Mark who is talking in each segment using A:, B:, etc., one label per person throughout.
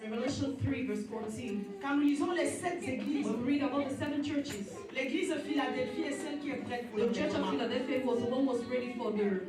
A: Revelation 3 verse 14.
B: Quand nous lisons les 7 églises,
A: When we read about the 7 churches,
B: l'église de Philadelphie est celle qui est prête pour
A: the
B: le
A: church of
B: règlement.
A: Philadelphia was the one who was ready for the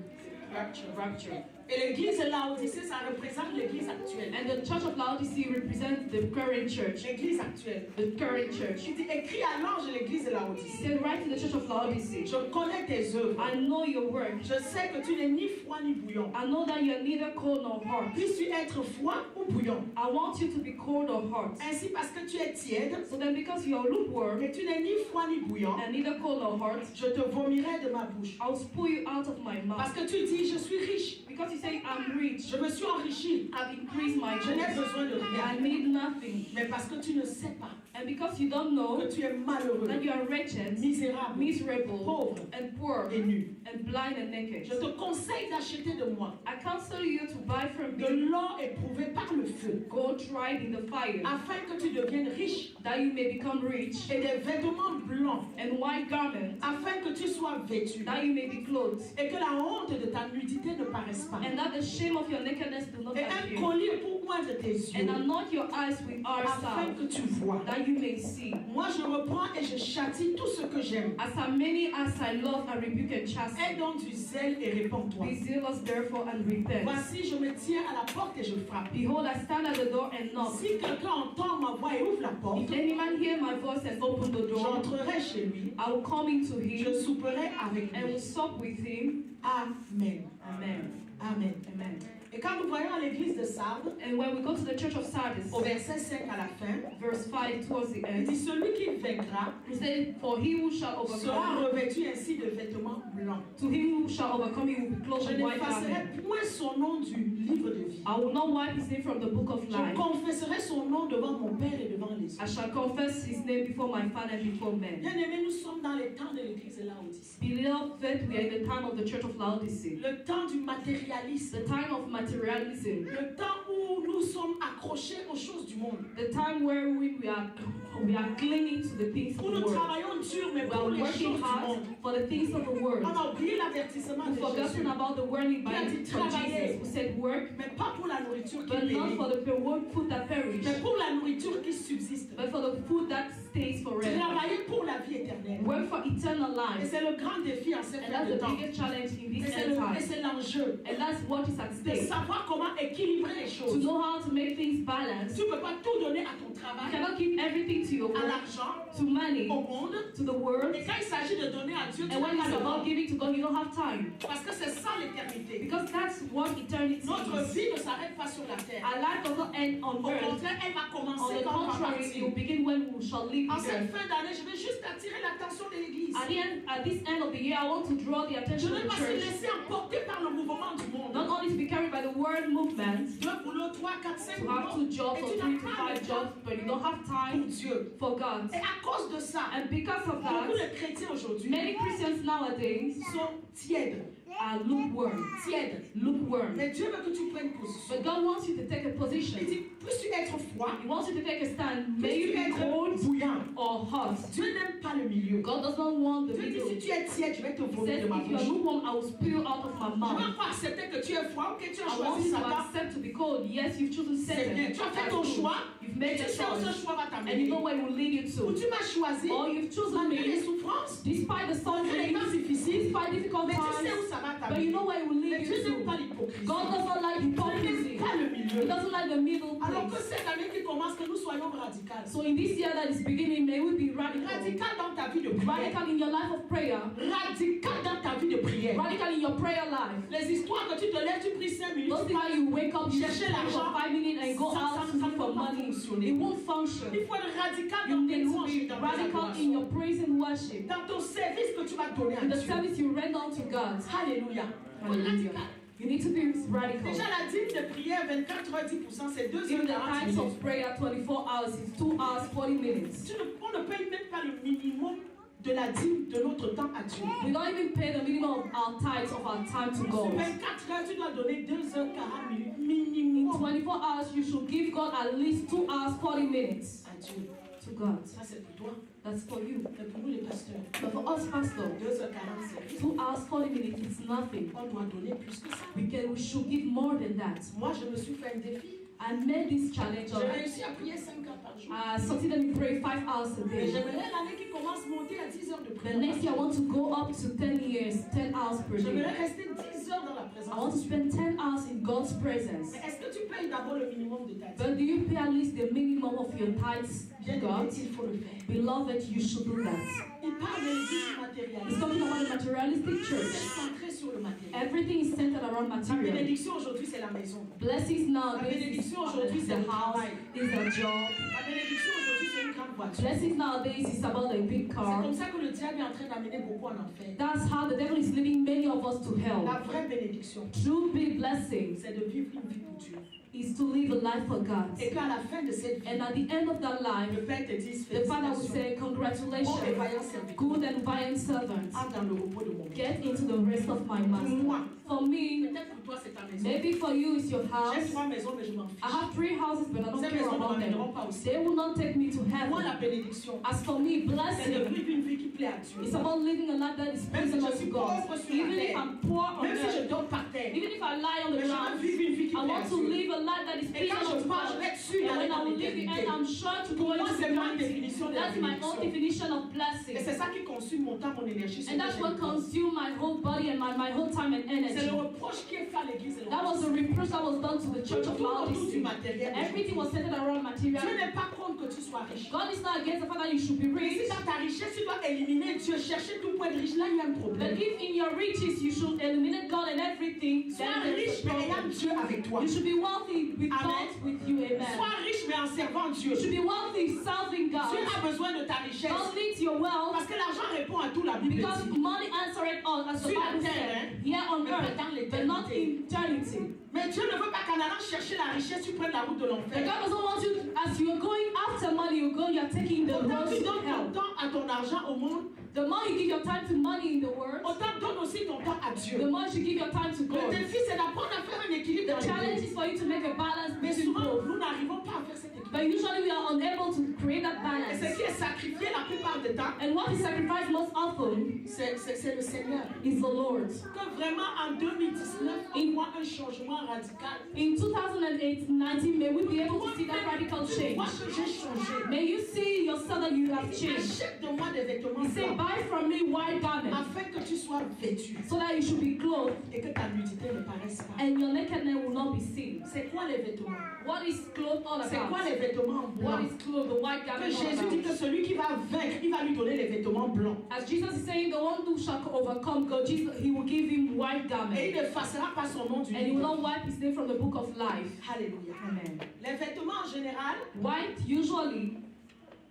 A: rapture.
B: Et l'église de Laodicée, ça représente l'église actuelle.
A: And the church of Laodicea represents the current church.
B: L'église actuelle.
A: The current church.
B: Il dit, écrit à l'ange de l'église de
A: He
B: Laodicée.
A: said, write to the church of Laodicea.
B: Je connais tes œuvres.
A: I know your work.
B: Je sais que tu n'es ni froid ni bouillon.
A: I know that you are neither cold nor hot.
B: Puisses-tu être froid ou bouillon?
A: I want you to be cold or hot.
B: Ainsi, parce que tu es tiède,
A: So then because you are lukewarm
B: et tu n'es ni froid ni bouillant,
A: and neither cold nor hot,
B: je te vomirai de ma bouche.
A: I'll spue you out of my
B: Parce
A: mouth.
B: que tu dis, je suis riche.
A: Because you say I'm rich,
B: Je me suis enrichi.
A: I've increased my
B: Je n'ai
A: goods.
B: besoin de
A: I
B: rien.
A: need nothing.
B: Mais parce que tu ne sais pas
A: And because you don't know
B: que tu es malheureux,
A: that you are wretched,
B: misérable,
A: miserable,
B: pauvre
A: and poor,
B: et nu.
A: and blind and naked,
B: Je te conseille d'acheter de moi
A: I counsel you to buy from
B: de
A: me
B: l'or éprouvé par le feu,
A: gold tried in the fire,
B: afin que tu deviennes riche,
A: that you may become rich,
B: et des vêtements blancs,
A: and white garments,
B: afin que tu sois vêtu,
A: that you may be clothed,
B: et que la honte de ta nudité ne paraisse pas.
A: and that the shame of your nakedness do not
B: Et un
A: appear,
B: collier pour oindre tes yeux,
A: and anoint your eyes with our
B: afin
A: salve,
B: que tu vois.
A: that you may see.
B: Moi, je reprends et je châtie tout ce que j'aime.
A: As many as I love, I rebuke and
B: Aie
A: chasten.
B: donc du zèle et répands-toi.
A: Be zealous therefore and repent.
B: Voici, je me tiens à la porte et je frappe.
A: Behold, I stand at the door and knock.
B: Si quelqu'un entend ma voix et ouvre la porte,
A: If any man hear my voice and open the door,
B: j'entrerai chez lui,
A: I will come into
B: je
A: him
B: souperai avec
A: and will
B: lui.
A: sup with him.
B: Amen.
A: Amen.
B: Amen.
A: Amen.
B: Et quand nous voyons à l'église de Sardes,
A: And when we go to the church of Sardis,
B: au verset 5 à la fin,
A: verse 5 towards the
B: il
A: end,
B: dit, celui qui vaincra
A: he said, for he who shall
B: sera
A: overcome,
B: revêtu ainsi de vêtements blancs.
A: to him who shall overcome, he will be clothed
B: Je
A: in white garment.
B: n'effacerai point son nom du livre de vie.
A: I will not wipe his name from the book of
B: Je
A: life.
B: confesserai son nom devant mon Père et devant les
A: I
B: hommes.
A: shall confess his name before my Father and before men.
B: Bien-aimés, nous sommes dans les temps de l'église de Laodicée.
A: Beloved, we are in the time of the church of Laodicea,
B: Le temps du matérialisme.
A: the time of materialism,
B: Le temps où nous sommes accrochés aux choses du monde.
A: the time where we are clinging to the things of
B: Où
A: the
B: nous
A: world.
B: travaillons dur, mais
A: We
B: pour
A: are
B: les
A: working
B: choses du
A: hard
B: monde.
A: for the things of the world.
B: On a oublié l'avertissement de
A: We've forgotten
B: Jésus.
A: about the warning by
B: Il a dit
A: from
B: travailler.
A: Jesus, who said work,
B: Mais pas pour la nourriture qui
A: but not
B: périt,
A: for the food that perish,
B: mais pour la nourriture qui subsiste.
A: but for the food that stays forever.
B: Travailler pour la vie éternelle.
A: Work for eternal
B: Et
A: life.
B: c'est le grand défi en cette
A: And
B: fin
A: that's
B: de
A: the
B: temps.
A: biggest challenge in
B: Et
A: this
B: c'est
A: end time.
B: l'enjeu.
A: And that's what is at
B: De
A: stake.
B: savoir comment équilibrer les
A: To
B: choses.
A: know how to make things balanced.
B: Tu ne peux pas tout donner à ton
A: You
B: travail,
A: cannot give everything to your
B: à
A: work,
B: l'argent,
A: to money,
B: au monde.
A: to the world.
B: Et quand il s'agit de donner à Dieu, tu
A: And when
B: n'as pas
A: it's
B: le
A: about
B: temps.
A: giving to God, you don't have time.
B: Parce que c'est ça l'éternité.
A: Because that's what eternity
B: Notre
A: is.
B: vie ne s'arrête pas sur la terre.
A: Our life does not end on
B: Au
A: earth.
B: contraire, elle va
A: On
B: commencer
A: the
B: quand on va
A: contrary, it will
B: partir.
A: begin when we shall leave
B: En
A: the
B: cette
A: earth.
B: fin d'année, je vais juste attirer l'attention de l'Église.
A: At this end of the year, I want to draw the
B: Je
A: attention
B: ne
A: of
B: vais
A: the
B: pas se
A: church.
B: laisser emporter par le mouvement du monde.
A: Not only to be carried by the word movement,
B: 2 boulots, 3, 4, 5
A: to have 2 jobs
B: Et
A: or
B: tu
A: 3
B: n'as
A: to
B: pas le
A: 5
B: temps
A: jobs, but you don't have
B: pour
A: time
B: Dieu.
A: for God.
B: Et à cause de ça,
A: And because of
B: beaucoup
A: that,
B: de chrétiens aujourd'hui
A: many Christians nowadays
B: sont tièdes.
A: are lukewarm.
B: Tièdes.
A: Lukewarm.
B: Mais Dieu veut que tu prennes position.
A: But God wants you to take a position.
B: Il dit, puisses-tu être froid,
A: He wants you to take a stand. May you
B: puisses-tu
A: be
B: être
A: cold
B: bouillant.
A: or hot.
B: Dieu n'aime pas le milieu.
A: God does not want the
B: Dieu dit, si
A: middle.
B: tu es tiède, je vais te
A: He
B: vomir
A: says,
B: de ma
A: if you are
B: bouche.
A: lukewarm, I will spew you out of my
B: Je ne
A: mouth.
B: vais pas accepter que tu es froid ou que tu as
A: I want
B: choisi
A: you to
B: Satan.
A: accept to be cold. Yes, you've chosen
B: C'est bien.
A: Satan.
B: Tu as fait
A: That's
B: ton
A: good.
B: choix.
A: You've
B: Et
A: made
B: tu
A: a
B: sais où ce
A: choice.
B: choix va
A: And you
B: t'amener.
A: know where it will lead you
B: Ou
A: to.
B: tu m'as choisi,
A: Or you've chosen
B: malgré les
A: me,
B: souffrances,
A: despite the
B: malgré les temps
A: suffering,
B: difficiles,
A: despite difficult
B: mais tu sais où
A: times,
B: ça va
A: but you
B: t'amener.
A: know where it will
B: Mais
A: lead
B: Dieu
A: you
B: n'aime pas
A: to.
B: l'hypocrisie.
A: God does not like
B: Dieu
A: hypocrisy.
B: n'aime pas le
A: He
B: milieu.
A: doesn't like the middle
B: Alors que
A: place.
B: cette année qui commence, que nous soyons radicales.
A: So in this year that is beginning, may we be radical.
B: Radical dans ta vie de prière.
A: Radical in your life of prayer.
B: Radical dans ta vie de prière.
A: Radical in your prayer life.
B: Les histoires que tu te lèves, tu pries 5 minutes.
A: Those things you wake up, you
B: Chercher
A: pray
B: l'argent.
A: for 5 minutes and go
B: Ça
A: out to
B: ne
A: look
B: peut
A: for
B: pas
A: money.
B: fonctionner.
A: It won't function.
B: Il faut être radical
A: You
B: dans tes
A: need to
B: louanges et
A: be
B: dans tes
A: radical in
B: adorations.
A: your praise and worship.
B: Dans ton service que tu vas donner à
A: In the
B: Dieu.
A: service you render unto God.
B: Alléluia. Faut être
A: Hallelujah.
B: radical.
A: You need to be radical.
B: Déjà la dîme de prière 24h10%, c'est 2
A: Even
B: heures
A: the
B: 40
A: times
B: minutes.
A: of prayer 24 hours is 2 hours 40 minutes.
B: On ne paye même pas le minimum de la dîme de notre temps à Dieu.
A: We don't even pay the minimum of our tithes of our time to
B: Sur
A: God.
B: 24 heures, tu dois donner 2h40 minutes
A: In
B: minimum
A: 24 hours, you should give God at least 2 hours 40 minutes
B: à Dieu.
A: to
C: to God.
B: Ça, c'est pour toi.
C: That's for you.
B: Mais pour nous, les pasteurs,
C: But for us, Pastor,
B: 2h40,
C: 2 hours, 40 minutes, it's nothing.
B: on doit donner plus que ça.
C: We should give more than that.
B: Moi, je me suis fait un défi.
C: I made this challenge.
B: J'ai réussi à prier 5 heures par jour.
C: I succeeded in praying 5 hours a
B: Et
C: day.
B: j'aimerais l'année qui commence monter à 10 heures de
C: The
B: prière.
C: next year, I want to go up to 10 years, 10 hours per
B: J'aimerais
C: day.
B: rester 10 heures dans la
C: I want to
B: présence.
C: spend 10 hours in God's presence.
B: Mais est-ce que tu payes d'abord le minimum de ta
C: But
B: dîme?
C: do you pay at least the minimum of your tithes to
B: Bien
C: God?
B: aimé, il faut le faire.
C: Beloved, you should do that.
B: Il parle de l'église
C: It's
B: matérialiste.
C: talking about the materialistic
B: C'est
C: church.
B: centré sur le matériel.
C: Everything is centered around
B: La
C: material.
B: bénédiction aujourd'hui, c'est la maison.
C: Blessings
B: La
C: nowadays is
B: bénédiction aujourd'hui, c'est
C: the
B: le
C: house,
B: travail.
C: is a job.
B: La bénédiction aujourd'hui, c'est une grande voiture.
C: Blessings nowadays is about a big
B: C'est
C: car.
B: comme ça que le diable est en train d'amener beaucoup en enfer.
C: That's how the devil is leading many of us to
B: La
C: hell.
B: vraie bénédiction,
C: True big blessings
B: c'est de vivre une vie pour Dieu.
C: is to live a life for God.
B: Et qu'à la fin de cette vie,
C: And at the end of that life,
B: le Père te dise
C: the Father will
B: félicitations.
C: say,
B: Bon et
C: congratulations,
B: vaillant serviteur,
C: good and valiant servant.
B: entre dans le repos de mon Dieu.
C: Get into the rest of my
B: Pour
C: master.
B: moi,
C: For me,
B: peut-être pour toi, c'est ta maison.
C: maybe for you it's your
B: J'ai
C: house.
B: 3 maisons, mais je m'en
C: I
B: fiche.
C: have 3 houses, but I don't
B: Ces
C: care
B: maisons ne
C: about
B: m'amèneront
C: them.
B: pas au ciel.
C: They will not take me to
B: Moi, la
C: heaven.
B: bénédiction,
C: As for me,
B: c'est de
C: blessing,
B: vivre une vie qui plaît à Dieu.
C: it's about living a life that is
B: Même si
C: pleasing
B: je
C: to
B: suis
C: God.
B: pauvre sur la
C: Even if
B: terre,
C: I'm poor on
B: même si je
C: earth,
B: dors par terre,
C: even if I lie on the
B: mais je veux
C: ground,
B: vivre une vie qui
C: I
B: plaît à
C: want to
B: Dieu.
C: live a life that is
B: Et
C: pleasing
B: quand je
C: to
B: pars, je
C: God.
B: vais être sûr
C: And
B: d'aller
C: when I
B: dans
C: will live the
B: l'éternité.
C: end, I'm sure to
B: Pour
C: go
B: moi,
C: into
B: c'est ma
C: eternity.
B: définition de la
C: That's my own
B: bénédiction.
C: definition of
B: Et
C: blessing.
B: c'est ça qui consume mon temps, mon énergie.
C: And that's what consumed my whole body and my whole time and
B: C'est
C: energy.
B: le reproche qui est fait à l'église.
C: That was the reproach that was done to the church of
B: Tout autour du
C: Laodicea.
B: matériel.
C: Everything was centered around
B: Dieu
C: material.
B: n'est pas contre que tu sois riche.
C: God is not against the fact that you should be
B: Mais
C: rich.
B: si dans ta richesse, tu dois éliminer Dieu, chercher tout pour être riche, là, il y a un
C: But
B: problème.
C: if in your riches you should eliminate God and everything,
B: Sois
C: then there's
B: riche,
C: a
B: mais ayant
C: problem.
B: Dieu avec toi.
C: You should be wealthy with
B: Amen.
C: God with you, amen.
B: Sois riche, mais en servant Dieu.
C: You should be wealthy serving
B: Dieu
C: God.
B: a besoin de ta richesse.
C: God needs your wealth
B: Parce que l'argent répond à tout, la Bible
C: because
B: dit.
C: money answered all, as the
B: Sur la
C: Bible
B: terre,
C: said, here on
B: mais pas
C: earth,
B: dans
C: but not
B: l'éternité.
C: in eternity.
B: Mais Dieu ne veut pas qu'en allant chercher la richesse, tu prennes la route de
C: But
B: l'enfer.
C: God doesn't want you, as you're going after money, you're taking the
B: Autant
C: road
B: tu
C: to
B: donnes ton
C: hell.
B: temps à ton argent au monde,
C: The more you give your time to money in the world,
B: autant donne aussi ton temps à
C: the
B: Dieu.
C: more you give your time to
B: Le
C: God.
B: défi, c'est d'apprendre à faire un équilibre
C: The
B: dans les
C: challenge
B: deux.
C: is for you to make a balance
B: Mais
C: between
B: souvent,
C: both.
B: nous n'arrivons pas à faire cet équilibre.
C: But usually we are unable to create that
B: Et
C: balance.
B: ce qui est sacrifié la plupart du temps,
C: And what is sacrificed most often
B: c'est le Seigneur.
C: is the Lord.
B: Que vraiment en 2019, on voit un changement radical.
C: In 2019, may we be able to see that radical
B: Tu
C: change.
B: vois que j'ai changé.
C: May you see yourself that you have changed.
B: Achète de moi des vêtements
C: He said,
B: blancs
C: buy from me white garments
B: afin que tu sois vêtu
C: so that you should be clothed
B: et que ta nudité ne paraisse pas.
C: and your nakedness will not be seen.
B: C'est quoi les vêtements?
C: What is clothes all
B: C'est quoi
C: about?
B: les vêtements
C: What
B: blancs?
C: is clothes, the white
B: Que
C: garment all
B: Jésus dit
C: about?
B: que celui qui va vaincre, il va lui donner les vêtements blancs.
C: As Jesus is saying, the one who shall overcome God, Jesus, he will give him white
B: Et il
C: garment.
B: n'effacera pas son nom du
C: And he will
B: livre.
C: not wipe his name from the book of life.
B: Alléluia.
C: Amen.
B: Les vêtements en général,
C: White, usually,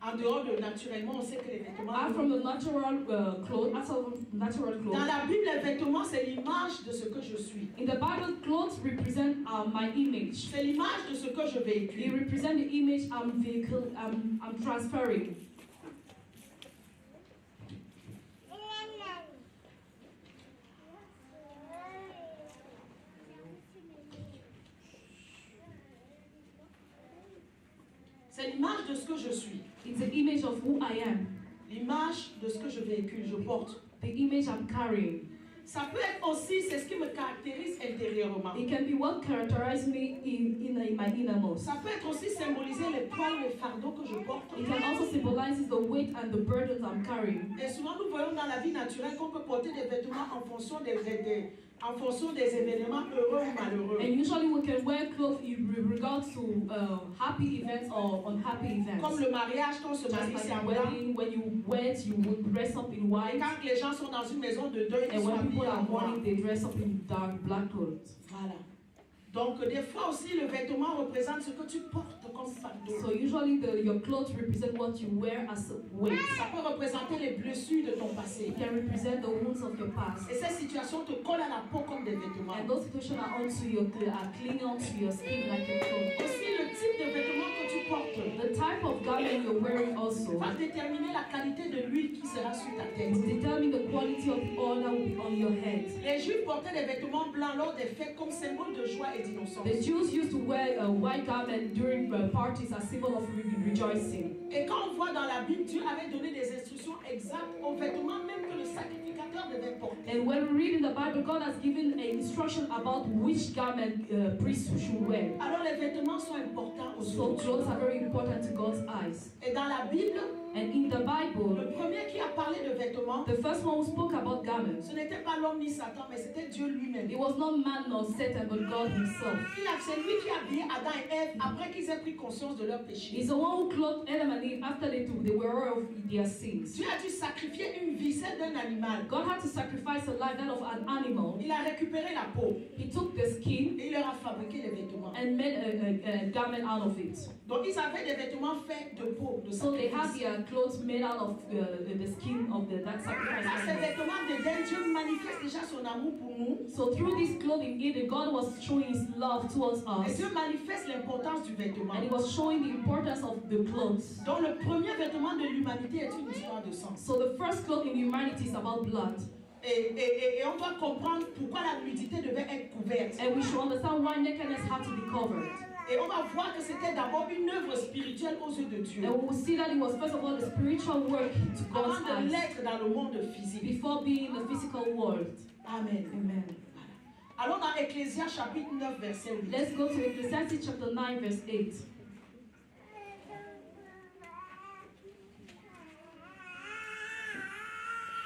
B: en dehors de naturellement, on sait que les vêtements.
C: are from the natural clothes, natural
B: Dans
C: clothes.
B: la Bible, les vêtements, c'est l'image de ce que je suis.
C: In the Bible, clothes represent my image.
B: C'est l'image de ce que je
C: They
B: véhicule.
C: represent the image I'm transferring.
B: C'est l'image de ce que je suis.
C: It's the image of who I am,
B: L'image de ce que je véhicule, je porte.
C: the image I'm carrying.
B: Ça peut être aussi, c'est ce qui me caractérise intérieurement.
C: It can be what characterizes me in my innermost.
B: Ça peut être aussi symboliser les poids, les fardeaux que je porte.
C: It can also symbolize the weight and the burdens I'm carrying.
B: Et souvent, nous voyons dans la vie naturelle qu'on peut porter des vêtements en fonction des événements heureux ou malheureux.
C: And usually we can wear clothes in regards to happy events or unhappy events.
B: Comme le mariage, quand on se
C: Just
B: marie,
C: like
B: c'est
C: a
B: en blanc.
C: wedding, when you wed, you would dress up in
B: Et
C: white.
B: quand les gens sont dans une maison de deuil, ils
C: And
B: sont
C: when people
B: habillés
C: are
B: en noir.
C: mourning, they dress up in dark black clothes.
B: Voilà. Donc, des fois aussi, le vêtement représente ce que tu portes comme fardeau.
C: So usually your clothes represent what you wear as a weight.
B: Ça peut représenter les blessures de ton passé.
C: It can represent the wounds of your past.
B: Et ces situations te collent à la peau comme des vêtements.
C: And those situations are clinging onto your skin like a cloth.
B: Aussi, le type de vêtements que tu portes
C: The type of garment you're wearing also
B: va déterminer la qualité de l'huile qui sera sur ta tête.
C: will determine the quality of the oil that will be on your head.
B: Les Juifs portaient des vêtements blancs lors des fêtes comme symbole de joie et d'innocence.
C: The Jews used to wear a white garment during parties as symbol of rejoicing.
B: Et quand on voit dans la Bible, Dieu avait donné des instructions exactes aux vêtements même que le sacrificateur devait porter.
C: And when we read in the Bible, God has given an instruction about which garment priests should wear.
B: Alors les vêtements sont importants aux
C: So
B: yeux.
C: clothes are very important to God's eyes.
B: Et dans la Bible,
C: And in the
B: le
C: Bible,
B: premier qui a parlé de vêtements,
C: the first one who spoke about garments,
B: ce n'était pas l'homme ni Satan, mais c'était Dieu lui-même.
C: it was not man nor Satan, but God himself.
B: C'est lui qui a habillé Adam et Ève après qu'ils aient pris conscience de leur péché.
C: He's the one who clothed Adam and Eve after they were aware of their sins.
B: Dieu a dû sacrifier une vie, celle d'un animal.
C: God had to sacrifice a life, that of an animal.
B: Il a récupéré la peau
C: He took the skin
B: et il leur a fabriqué les vêtements.
C: and made a garment out of it.
B: Donc ils avaient des vêtements faits de peau, de
C: So they had
B: sacrifice.
C: their clothes made out of the skin of that sacrifice
B: Dans ces
C: animal.
B: vêtements d'Éden, Dieu manifeste déjà son amour pour nous.
C: So through this clothing, Eden, God was showing His love towards
B: Et
C: us,
B: Dieu manifeste l'importance du vêtement.
C: and He was showing the importance of the clothes.
B: Donc le premier vêtement de l'humanité est une histoire de sang.
C: So the first cloth in humanity is about blood,
B: Et on doit comprendre pourquoi la nudité devait être couverte.
C: and we should understand why nakedness had to be covered.
B: Et on va voir que c'était d'abord une œuvre spirituelle aux yeux de Dieu.
C: And we will see that it was first of all the spiritual work to God's
B: Avant de
C: eyes
B: l'être dans le monde physique.
C: before being in the physical world.
B: Amen.
C: Amen.
B: Allons dans Ecclésias chapitre 9 verset 8.
C: Let's go to Ecclesiastes chapter 9 verse 8.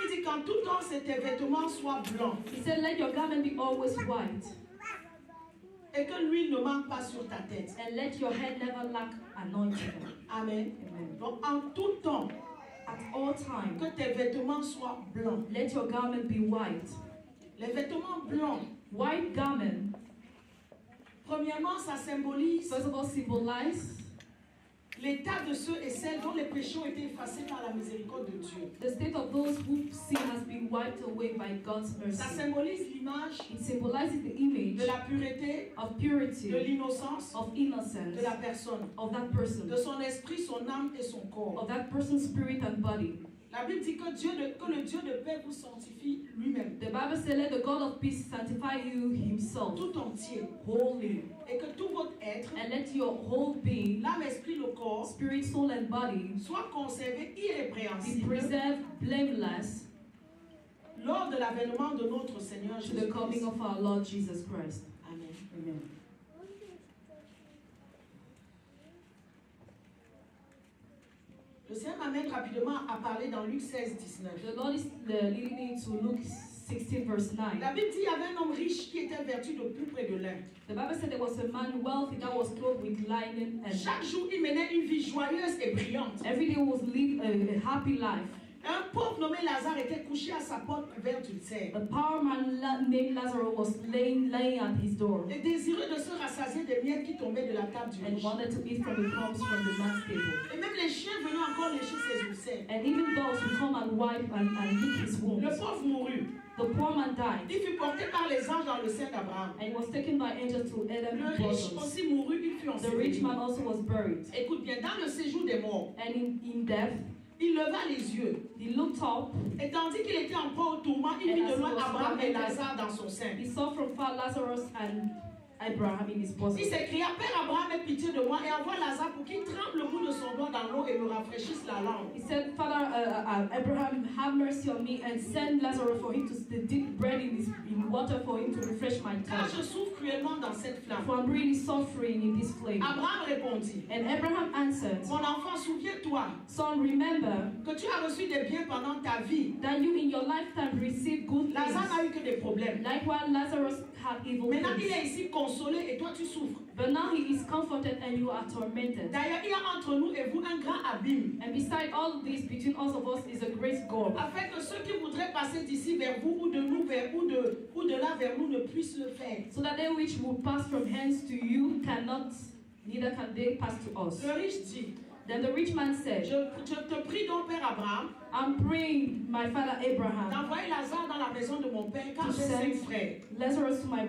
B: Il dit qu'en tout temps, que tes vêtements soient blancs
C: He said, let your garment be always white,
B: et que l'huile ne manque pas sur ta tête.
C: and let your head never lack anointing.
B: Amen.
C: Amen.
B: Donc en tout temps,
C: At all times,
B: que tes vêtements soient blancs.
C: let your garment be white.
B: Les vêtements blancs,
C: White garment,
B: premièrement, ça symbolise
C: first of all, symbolize
B: l'état de ceux et celles dont les péchés ont été effacés par la miséricorde de Dieu.
C: the state of those whose sin has been wiped away by God's
B: Ça
C: mercy.
B: symbolise l'image
C: It symbolizes the image
B: de la pureté,
C: of
B: de
C: purity,
B: l'innocence
C: of
B: de
C: innocence,
B: la personne,
C: of that person,
B: de son esprit, son âme et son corps.
C: of that person's spirit and body.
B: La Bible dit que le Dieu de paix vous sanctifie lui-même,
C: The Bible says, let the God of peace sanctify you himself,
B: tout entier,
C: wholly,
B: et que tout votre être,
C: and let your whole being,
B: l'âme, esprit, le corps,
C: spirit, soul, and body
B: soit conservé
C: be
B: irrépréhensible
C: preserved blameless
B: lors de l'avènement de notre Seigneur
C: to the coming
B: Jésus-Christ.
C: of our Lord Jesus Christ.
B: Amen.
C: Amen.
B: Le Seigneur m'amène rapidement à parler dans Luc 16, 19.
C: The Lord is leading me to Luke 16 verse 9.
B: La Bible dit qu'il y avait un homme riche qui était vêtu de pourpre et de lin.
C: The Bible said there was a man wealthy that was clothed with linen, and
B: Chaque jour, il menait une vie joyeuse et brillante.
C: every day was live a happy life.
B: Un pauvre nommé Lazare était couché à sa porte couvert d'ulcère.
C: A poor man named Lazarus was laying at his door
B: Et désireux de se rassasier des miettes qui tombaient de la table du
C: and
B: riche.
C: wanted to eat from the crumbs from the man's table.
B: Et même les chiens venaient encore lécher ses ulcères.
C: And even dogs would come and wipe and lick his
B: Le
C: wounds.
B: pauvre mourut.
C: The poor man died,
B: Il fut porté par les anges dans le sein d'Abraham.
C: and he was taken by angels to
B: Le
C: Adam's
B: riche
C: bosom.
B: aussi mourut, il fut
C: The rich
B: enseveli.
C: man also was buried.
B: Écoute bien, dans le séjour des morts,
C: And in death,
B: il leva les yeux.
C: he looked up,
B: Et tandis qu'il était encore au tourment, il vit de loin Abraham et Lazare dans son sein.
C: he saw from far Lazarus and Abraham in his bosom.
B: Il s'écria, Père Abraham, aie pitié de moi et envoie Lazare pour qu'il trempe le bout de son doigt dans l'eau et me rafraîchisse la langue.
C: He said, Father Abraham, have mercy on me and send Lazarus for him to dip bread in water for him to refresh my
B: Car
C: tongue.
B: je souffre cruellement dans cette flamme.
C: For I'm really suffering in this flame.
B: Abraham répondit,
C: And Abraham answered,
B: mon enfant, souviens-toi
C: Son, remember
B: que tu as reçu des biens pendant ta vie.
C: that you in your lifetime received good
B: Lazare
C: things.
B: n'a eu que des problèmes.
C: Likewise, Lazarus had evil
B: Maintenant, il
C: things.
B: est ici consolé et toi tu souffres.
C: But now he is comforted and you are tormented.
B: D'ailleurs, il y a entre nous et vous un grand abîme,
C: And beside all this, between us of us is a great gulf,
B: afin que ceux qui voudraient passer d'ici vers vous ou de nous vers ou de là vers nous ne puissent le faire.
C: so that they which will pass from hence to you cannot, neither can they pass to us.
B: Le riche dit,
C: Then the rich man said,
B: je te prie donc, Père Abraham,
C: I'm praying, my father Abraham,
B: d'envoyer Lazare dans la maison de mon père, car
C: to
B: j'ai 5
C: send
B: frères,
C: Lazarus to my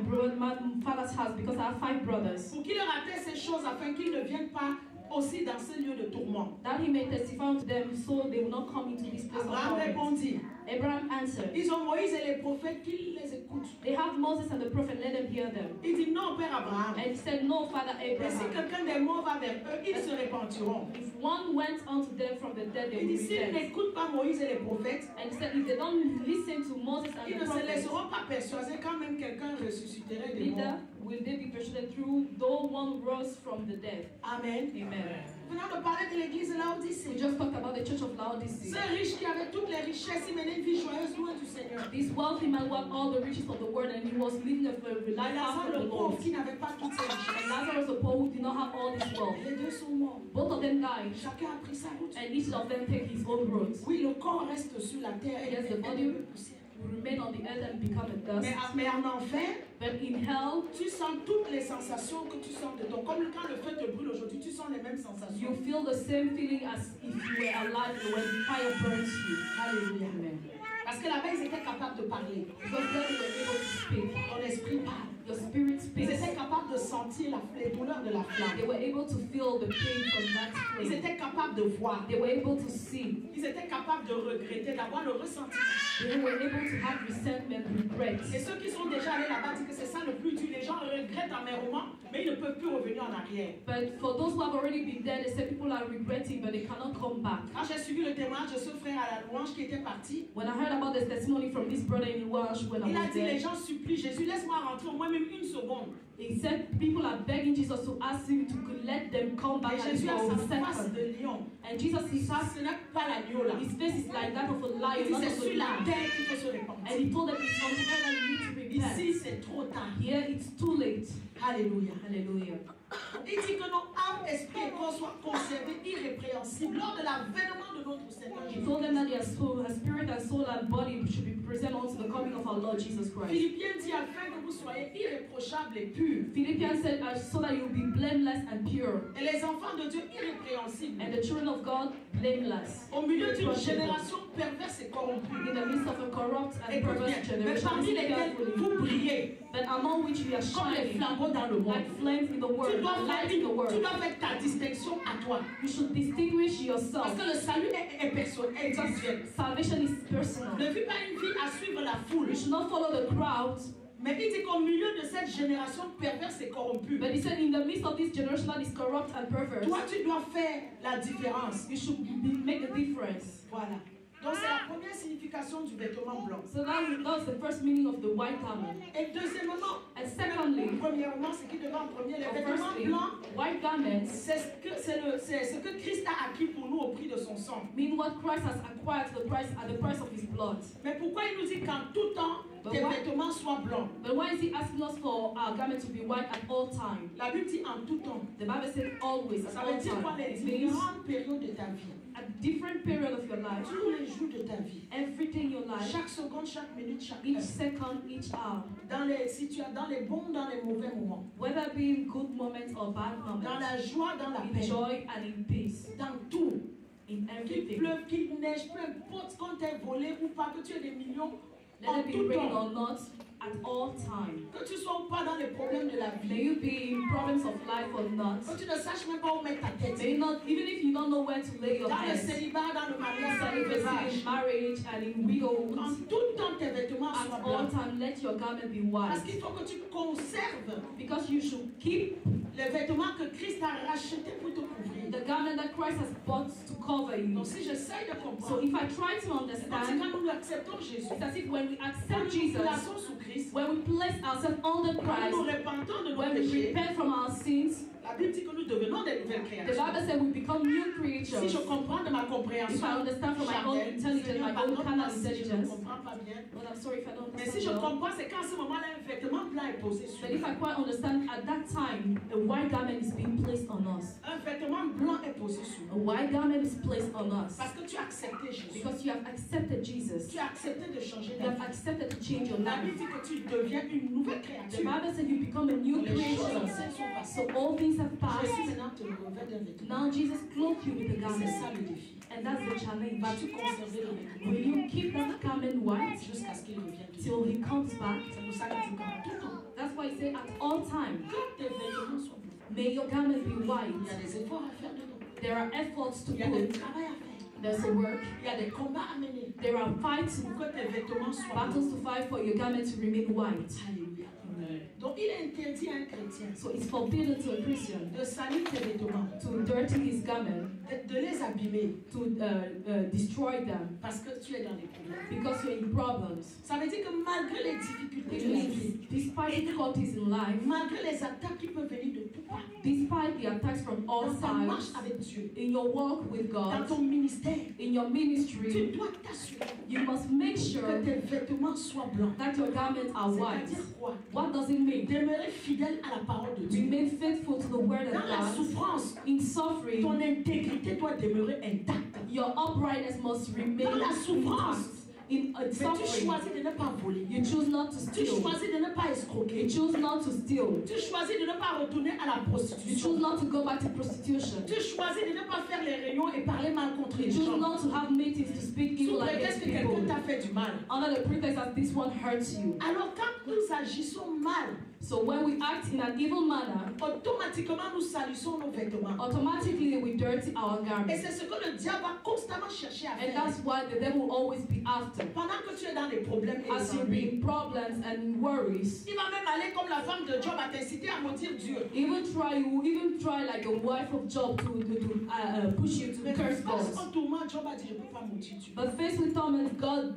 C: father's house because I have 5 brothers,
B: pour qu'il leur atteste ces choses afin qu'ils ne viennent pas aussi dans ce lieu de tourment.
C: that he may testify unto them, so they will not come into this place of
B: Abraham
C: torment.
B: répondit,
C: Abraham answered,
B: ils ont Moïse et les prophètes qui les écoutent.
C: they have Moses and the prophet, let them hear them.
B: Il dit non, Père Abraham.
C: And he said, no, Father
B: Et si
C: Abraham.
B: quelqu'un des morts va vers eux, ils se repentiront.
C: If one went unto them from the dead, they
B: Il
C: will
B: dit s'ils
C: repent.
B: n'écoutent pas Moïse et les prophètes,
C: And he said, if they don't listen to Moses and
B: ils
C: the
B: ne se
C: prophets,
B: laisseront pas persuader quand même quelqu'un ressusciterait des
C: neither
B: morts.
C: will they be persuaded through though one rose from the dead.
B: Amen.
C: Amen.
B: Venons de parler de l'église de
C: We
B: Laodicée.
C: just talked about the church of Laodicea.
B: Ce riche qui avait toutes les richesses, il menait une vie joyeuse loin du Seigneur.
C: This wealthy man had all the riches of the world, and he was living a
B: Et
C: life
B: Lazare
C: after the
B: le
C: Lord.
B: pauvre qui n'avait pas toutes ces
C: And
B: richesses.
C: Lazarus the poor who did not have all this wealth.
B: Les deux sont morts.
C: Both of them died,
B: Chacun a pris sa route.
C: and each of them take his own roads.
B: Oui, le corps reste sur la terre et
C: Yes, the
B: est
C: body
B: un peu poussière.
C: will remain on the earth and become a dust.
B: Mais en enfer,
C: But in hell,
B: tu sens toutes les sensations que tu sens de ton. Comme quand le feu te brûle aujourd'hui, tu sens les mêmes
C: you
B: sensations.
C: feel the same feeling as if you were alive when fire burns you.
B: Alléluia.
C: Amen.
B: Parce que là-bas, ils étaient capables de parler.
C: Because then they were able to speak.
B: Ton esprit parle.
C: Your spirit
B: Ils
C: speaks.
B: étaient capables de sentir les douleurs de la flamme.
C: They were able to feel the pain from that
B: Ils
C: flame.
B: étaient capables de voir.
C: They were able to see.
B: Ils étaient capables de regretter, d'avoir le ressentiment.
C: They were able to have resentment, regret.
B: Et ceux qui sont déjà allés là-bas disent que c'est ça le plus dur. Les gens regrettent amèrement, mais ils ne peuvent plus revenir en arrière.
C: But for those who have already been there, they say people are regretting, but they cannot come back.
B: Quand j'ai suivi le témoignage de ce frère à la louange qui était parti,
C: When I heard about this testimony from this brother in Welsh when I
B: il a
C: was
B: dit les
C: there,
B: gens supplient Jésus, laisse-moi rentrer au moins même une seconde.
C: he said people are begging Jesus to ask him to let them come back
B: Et
C: and
B: Jésus a
C: for a
B: sa face
C: second.
B: de lion.
C: And Jesus, his
B: Ça, ce n'est pas l'agneau là.
C: face is like that of a
B: Il
C: lion,
B: dit
C: not
B: c'est
C: of
B: sur
C: a
B: la
C: lamb.
B: terre qu'il faut se répandre.
C: And he told them it's on the earth that you need to repent.
B: Ici, c'est trop tard.
C: Here it's too late.
B: Alléluia.
C: Hallelujah.
B: Il dit que nos âmes, esprit et corps soient conservés irrépréhensibles lors de l'avènement de notre Seigneur
C: He
B: Jésus.
C: told them that their soul, their spirit and soul and body should be present unto the coming of our Lord Jesus Christ.
B: Philippiens dit afin que vous soyez irréprochables et purs.
C: Philippians said, so that you will be blameless and pure,
B: Et les enfants de Dieu irrépréhensibles.
C: and the children of God blameless.
B: Au milieu d'une génération perverse et corrompue.
C: In the midst of a corrupt and
B: Écoute bien,
C: perverse
B: mais
C: generation,
B: parmi
C: listen
B: lesquels
C: carefully,
B: vous brillez
C: but among which we are
B: comme les
C: shining
B: flambeaux dans le monde.
C: like flames in the
B: Tu
C: world,
B: dois,
C: light in the
B: tu
C: world.
B: dois faire ta distinction à toi.
C: You should distinguish
B: Parce
C: yourself.
B: que le salut est personnel, est individuel.
C: Salvation is personal.
B: Ne vis pas une vie à suivre la foule.
C: You should not follow the crowd.
B: Mais il dit qu'au milieu de cette génération perverse et corrompue,
C: But he said, in the midst of this generation that is corrupt and perverse,
B: toi tu dois faire la différence.
C: you should make the difference.
B: Voilà. Donc c'est la première signification du vêtement blanc.
C: So that's the first meaning of the white garment.
B: Et deuxièmement,
C: And secondly,
B: premièrement, ce qui devait en premier, les
C: or
B: vêtements
C: firstly,
B: blancs,
C: white garments
B: c'est ce que Christ a acquis pour nous au prix de son sang.
C: mean what Christ has acquired at the price of his blood.
B: Mais pourquoi il nous dit qu'en tout temps,
C: But
B: tes
C: why-
B: vêtements soient blancs?
C: But why is he asking us for our garment to be white at all time?
B: La Bible dit en tout temps.
C: The Bible says always, at
B: Ça
C: all
B: veut dire quoi?
C: time.
B: Les
C: It means
B: différentes périodes de ta vie.
C: at different period of your life,
B: Tous les jours de ta vie.
C: everything in your life,
B: Chaque seconde, chaque minute, chaque
C: each
B: heure.
C: second, each hour,
B: Dans les bons, dans les mauvais moments.
C: whether being good moments or bad
B: Dans
C: moments,
B: la joie, dans la
C: in
B: paix.
C: joy and in peace,
B: Dans tout.
C: in
B: Qu'il
C: everything.
B: pleuve, qu'il neige, peu importe quand tu es volé ou pas, que tu aies des millions, en
C: Let it be
B: tout
C: rain
B: temps.
C: or not, at all time.
B: Que tu sois ou pas dans les problèmes de la
C: May
B: vie.
C: you be in problems of life or not.
B: Que tu ne saches même pas où mettre ta tête.
C: May you not, even if you don't know where to lay your
B: Dans le
C: head,
B: célibat, dans le mariage, dans le
C: celibacy,
B: veuvage.
C: in marriage and in
B: En
C: widowhood,
B: tout temps, tes vêtements soient
C: at all
B: blancs.
C: time, let your garment be
B: Parce
C: white.
B: qu'il faut que tu conserves
C: Because you should keep
B: les vêtements que Christ a rachetés pour te couvrir.
C: the garment that Christ has bought to cover you.
B: Donc si j'essaye de
C: So
B: comprendre,
C: if I try to
B: c'est comme si
C: understand,
B: quand nous acceptons Jésus,
C: it's as if when we
B: quand
C: accept
B: nous
C: Jesus,
B: nous plaçons sous Christ,
C: when we place ourselves under
B: quand nous nous
C: Christ,
B: repentons de nos
C: when we
B: péchés,
C: repent from our sins,
B: la Bible dit que nous devenons des nouvelles
C: the
B: créatures.
C: Bible says we become new
B: Si
C: creatures.
B: je comprends de ma
C: If I
B: compréhension
C: understand from my own
B: charnelle,
C: intelligence,
B: Seigneur,
C: my own
B: pardonne-moi
C: carnal
B: si je ne
C: intelligence,
B: comprends pas bien.
C: but I'm sorry if I don't
B: Mais si je
C: understand well.
B: comprends, c'est qu'à ce moment-là, un vêtement blanc est posé sur
C: But if I
B: nous.
C: quite understand, at that time, a white garment is being placed on us.
B: Un vêtement blanc est posé sur
C: A
B: nous.
C: white garment is placed on us.
B: Parce que tu as accepté Jésus.
C: Because you have accepted Jesus.
B: Tu as accepté de changer
C: You
B: ta
C: have
B: vie.
C: accepted to change your
B: La Bible
C: life.
B: dit que tu deviens une nouvelle
C: The
B: créature.
C: Bible said you become a new
B: Les choses
C: creation.
B: anciennes sont passées.
C: So all things have
B: Jésus
C: passed.
B: maintenant te revêt d'un vêtement.
C: Now Jesus clothed you with a
B: C'est
C: garment.
B: ça le défi.
C: And that's the challenge.
B: Vas-tu conserver le vêtement
C: Will you keep that garment white
B: jusqu'à ce qu'il revienne te
C: till he comes back?
B: C'est pour ça qu'il dit qu'en tout temps,
C: That's why he said at all time,
B: que tes vêtements soient blancs.
C: May your garment be
B: Il y a
C: white.
B: des efforts à faire dedans.
C: There are efforts to
B: Il y a du
C: put.
B: travail à faire.
C: There's a work.
B: Il y a des combats à mener.
C: There are fights,
B: Pour que tes vêtements soient
C: battles to fight for your garment to remain white.
B: Alléluia. Donc il est interdit à un chrétien
C: So it's forbidden to a Christian
B: de salir tes vêtements,
C: to dirty his garment,
B: de les abîmer
C: to destroy them
B: parce que tu es dans les problèmes.
C: because you're in problems.
B: Ça veut dire que malgré les difficultés
C: It
B: de la
C: means,
B: vie,
C: despite difficulties in life,
B: malgré les attaques qui peuvent venir de tout part,
C: despite the attacks from all
B: dans ta marche
C: sides,
B: avec Dieu,
C: in your walk with
B: dans
C: God,
B: ton ministère,
C: in your
B: tu
C: ministry,
B: dois t'assurer
C: you must make
B: que
C: sure
B: tes vêtements soient blancs.
C: that your garments are white.
B: C'est-à-dire quoi?
C: What does it mean?
B: Demeurer fidèle à la parole de Dieu.
C: Remain faithful to the word of
B: Dans la
C: God.
B: souffrance,
C: In suffering,
B: ton intégrité doit demeurer intacte.
C: your uprightness must remain
B: Dans la souffrance,
C: intact. In
B: mais tu
C: suffering,
B: choisis de ne pas voler.
C: you choose not to
B: Tu
C: steal.
B: choisis de ne pas
C: You
B: escroquer.
C: choose not to steal.
B: Tu choisis de ne pas retourner à la
C: You choose
B: prostitution.
C: not to go back to prostitution.
B: Tu choisis de ne pas faire les réunions et parler mal contre
C: You
B: les
C: choose
B: gens.
C: not to have meetings to speak
B: Sous
C: evil
B: prétexte
C: against
B: que quelqu'un
C: people.
B: t'a fait du mal.
C: Under the pretext that this one hurts you.
B: Alors quand nous agissons mal,
C: So when we act in an evil manner,
B: automatiquement nous salissons nos vêtements.
C: automatically we dirty our
B: Et
C: garments.
B: c'est ce que le diable va constamment chercher à
C: And
B: faire.
C: that's why the devil will always be after.
B: Pendant que tu es dans des problèmes et
C: As
B: des
C: you
B: ennuis,
C: be in problems and worries,
B: il va même aller comme la femme de Job à t'inciter à maudire Dieu.
C: you will even try like a wife of Job to push you to
B: Mais
C: curse
B: face
C: God.
B: au tourment, Job a dit, je ne peux pas maudire Dieu.
C: But faced with torment,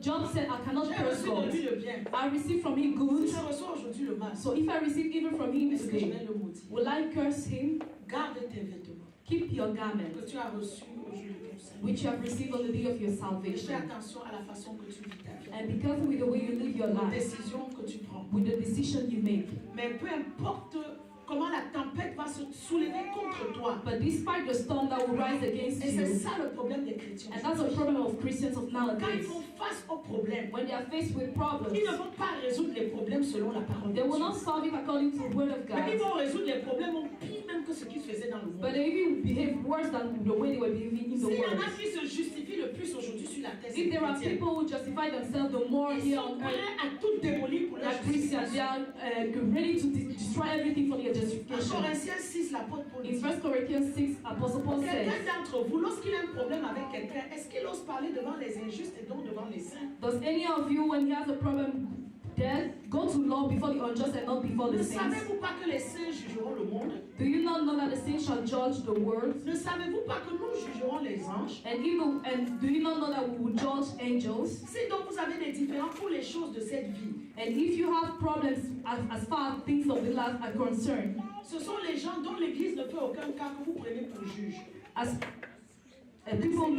C: Job said, I cannot
B: J'ai
C: curse
B: reçu de lui
C: God.
B: le bien.
C: I receive from him
B: Si
C: good.
B: je reçois aujourd'hui le mal,
C: So if I receive evil from him
B: est-ce que je
C: today,
B: vais le maudire?
C: will I curse him?
B: Garde tes vêtements
C: Keep your garment,
B: que tu as reçus au jour de ton salut.
C: which you have received on the day of your
B: Et fais
C: salvation.
B: attention à la façon que tu vis ta vie,
C: And be careful with the way you live your
B: aux
C: life,
B: décisions que tu prends.
C: with the decision you make.
B: Mais peu importe comment la tempête va se soulever contre toi.
C: But despite the storm that will rise against
B: Et c'est
C: you,
B: ça le problème des chrétiens.
C: and that's the problem of Christians of
B: Quand ils
C: nowadays,
B: font face aux problèmes,
C: when they are faced with problems,
B: ils ne vont pas résoudre les problèmes selon la parole de
C: they will
B: Dieu.
C: not solve it according to the word of
B: Mais ils
C: God,
B: vont résoudre les problèmes au pire même que ce qu'ils faisaient dans le
C: but
B: monde.
C: they even behave worse than the way they were behaving in the
B: S'il y en a
C: world.
B: qui se justifient le plus aujourd'hui sur la terre, c'est
C: If
B: les
C: there are
B: chrétiens.
C: people who justify themselves the more
B: Ils
C: here
B: sont
C: on earth,
B: prêts à tout démolir pour leur
C: like Christians, they
B: justification.
C: are ready to destroy everything for their
B: En
C: justification.
B: Corinthiens 6, l'apôtre Paul
C: In
B: dit,
C: 1 Corinthians 6, Apostle Paul says,
B: quelqu'un d'entre vous, lorsqu'il a un problème avec quelqu'un, est-ce qu'il ose parler devant les injustes et donc devant les saints?
C: does any of you, when he has a problem, then go to law before the unjust and not before
B: Ne
C: the saints?
B: savez-vous pas que les saints jugeront le monde?
C: Do you not know that the saints shall judge the world?
B: Ne savez-vous pas que nous jugerons les anges?
C: And do you not know that we will judge angels?
B: Si donc vous avez des différends pour les choses de cette vie,
C: And if you have problems as far as things of the life are concerned,
B: ce sont les gens dont l'Église ne fait aucun cas que vous prenez pour juge.
C: as people,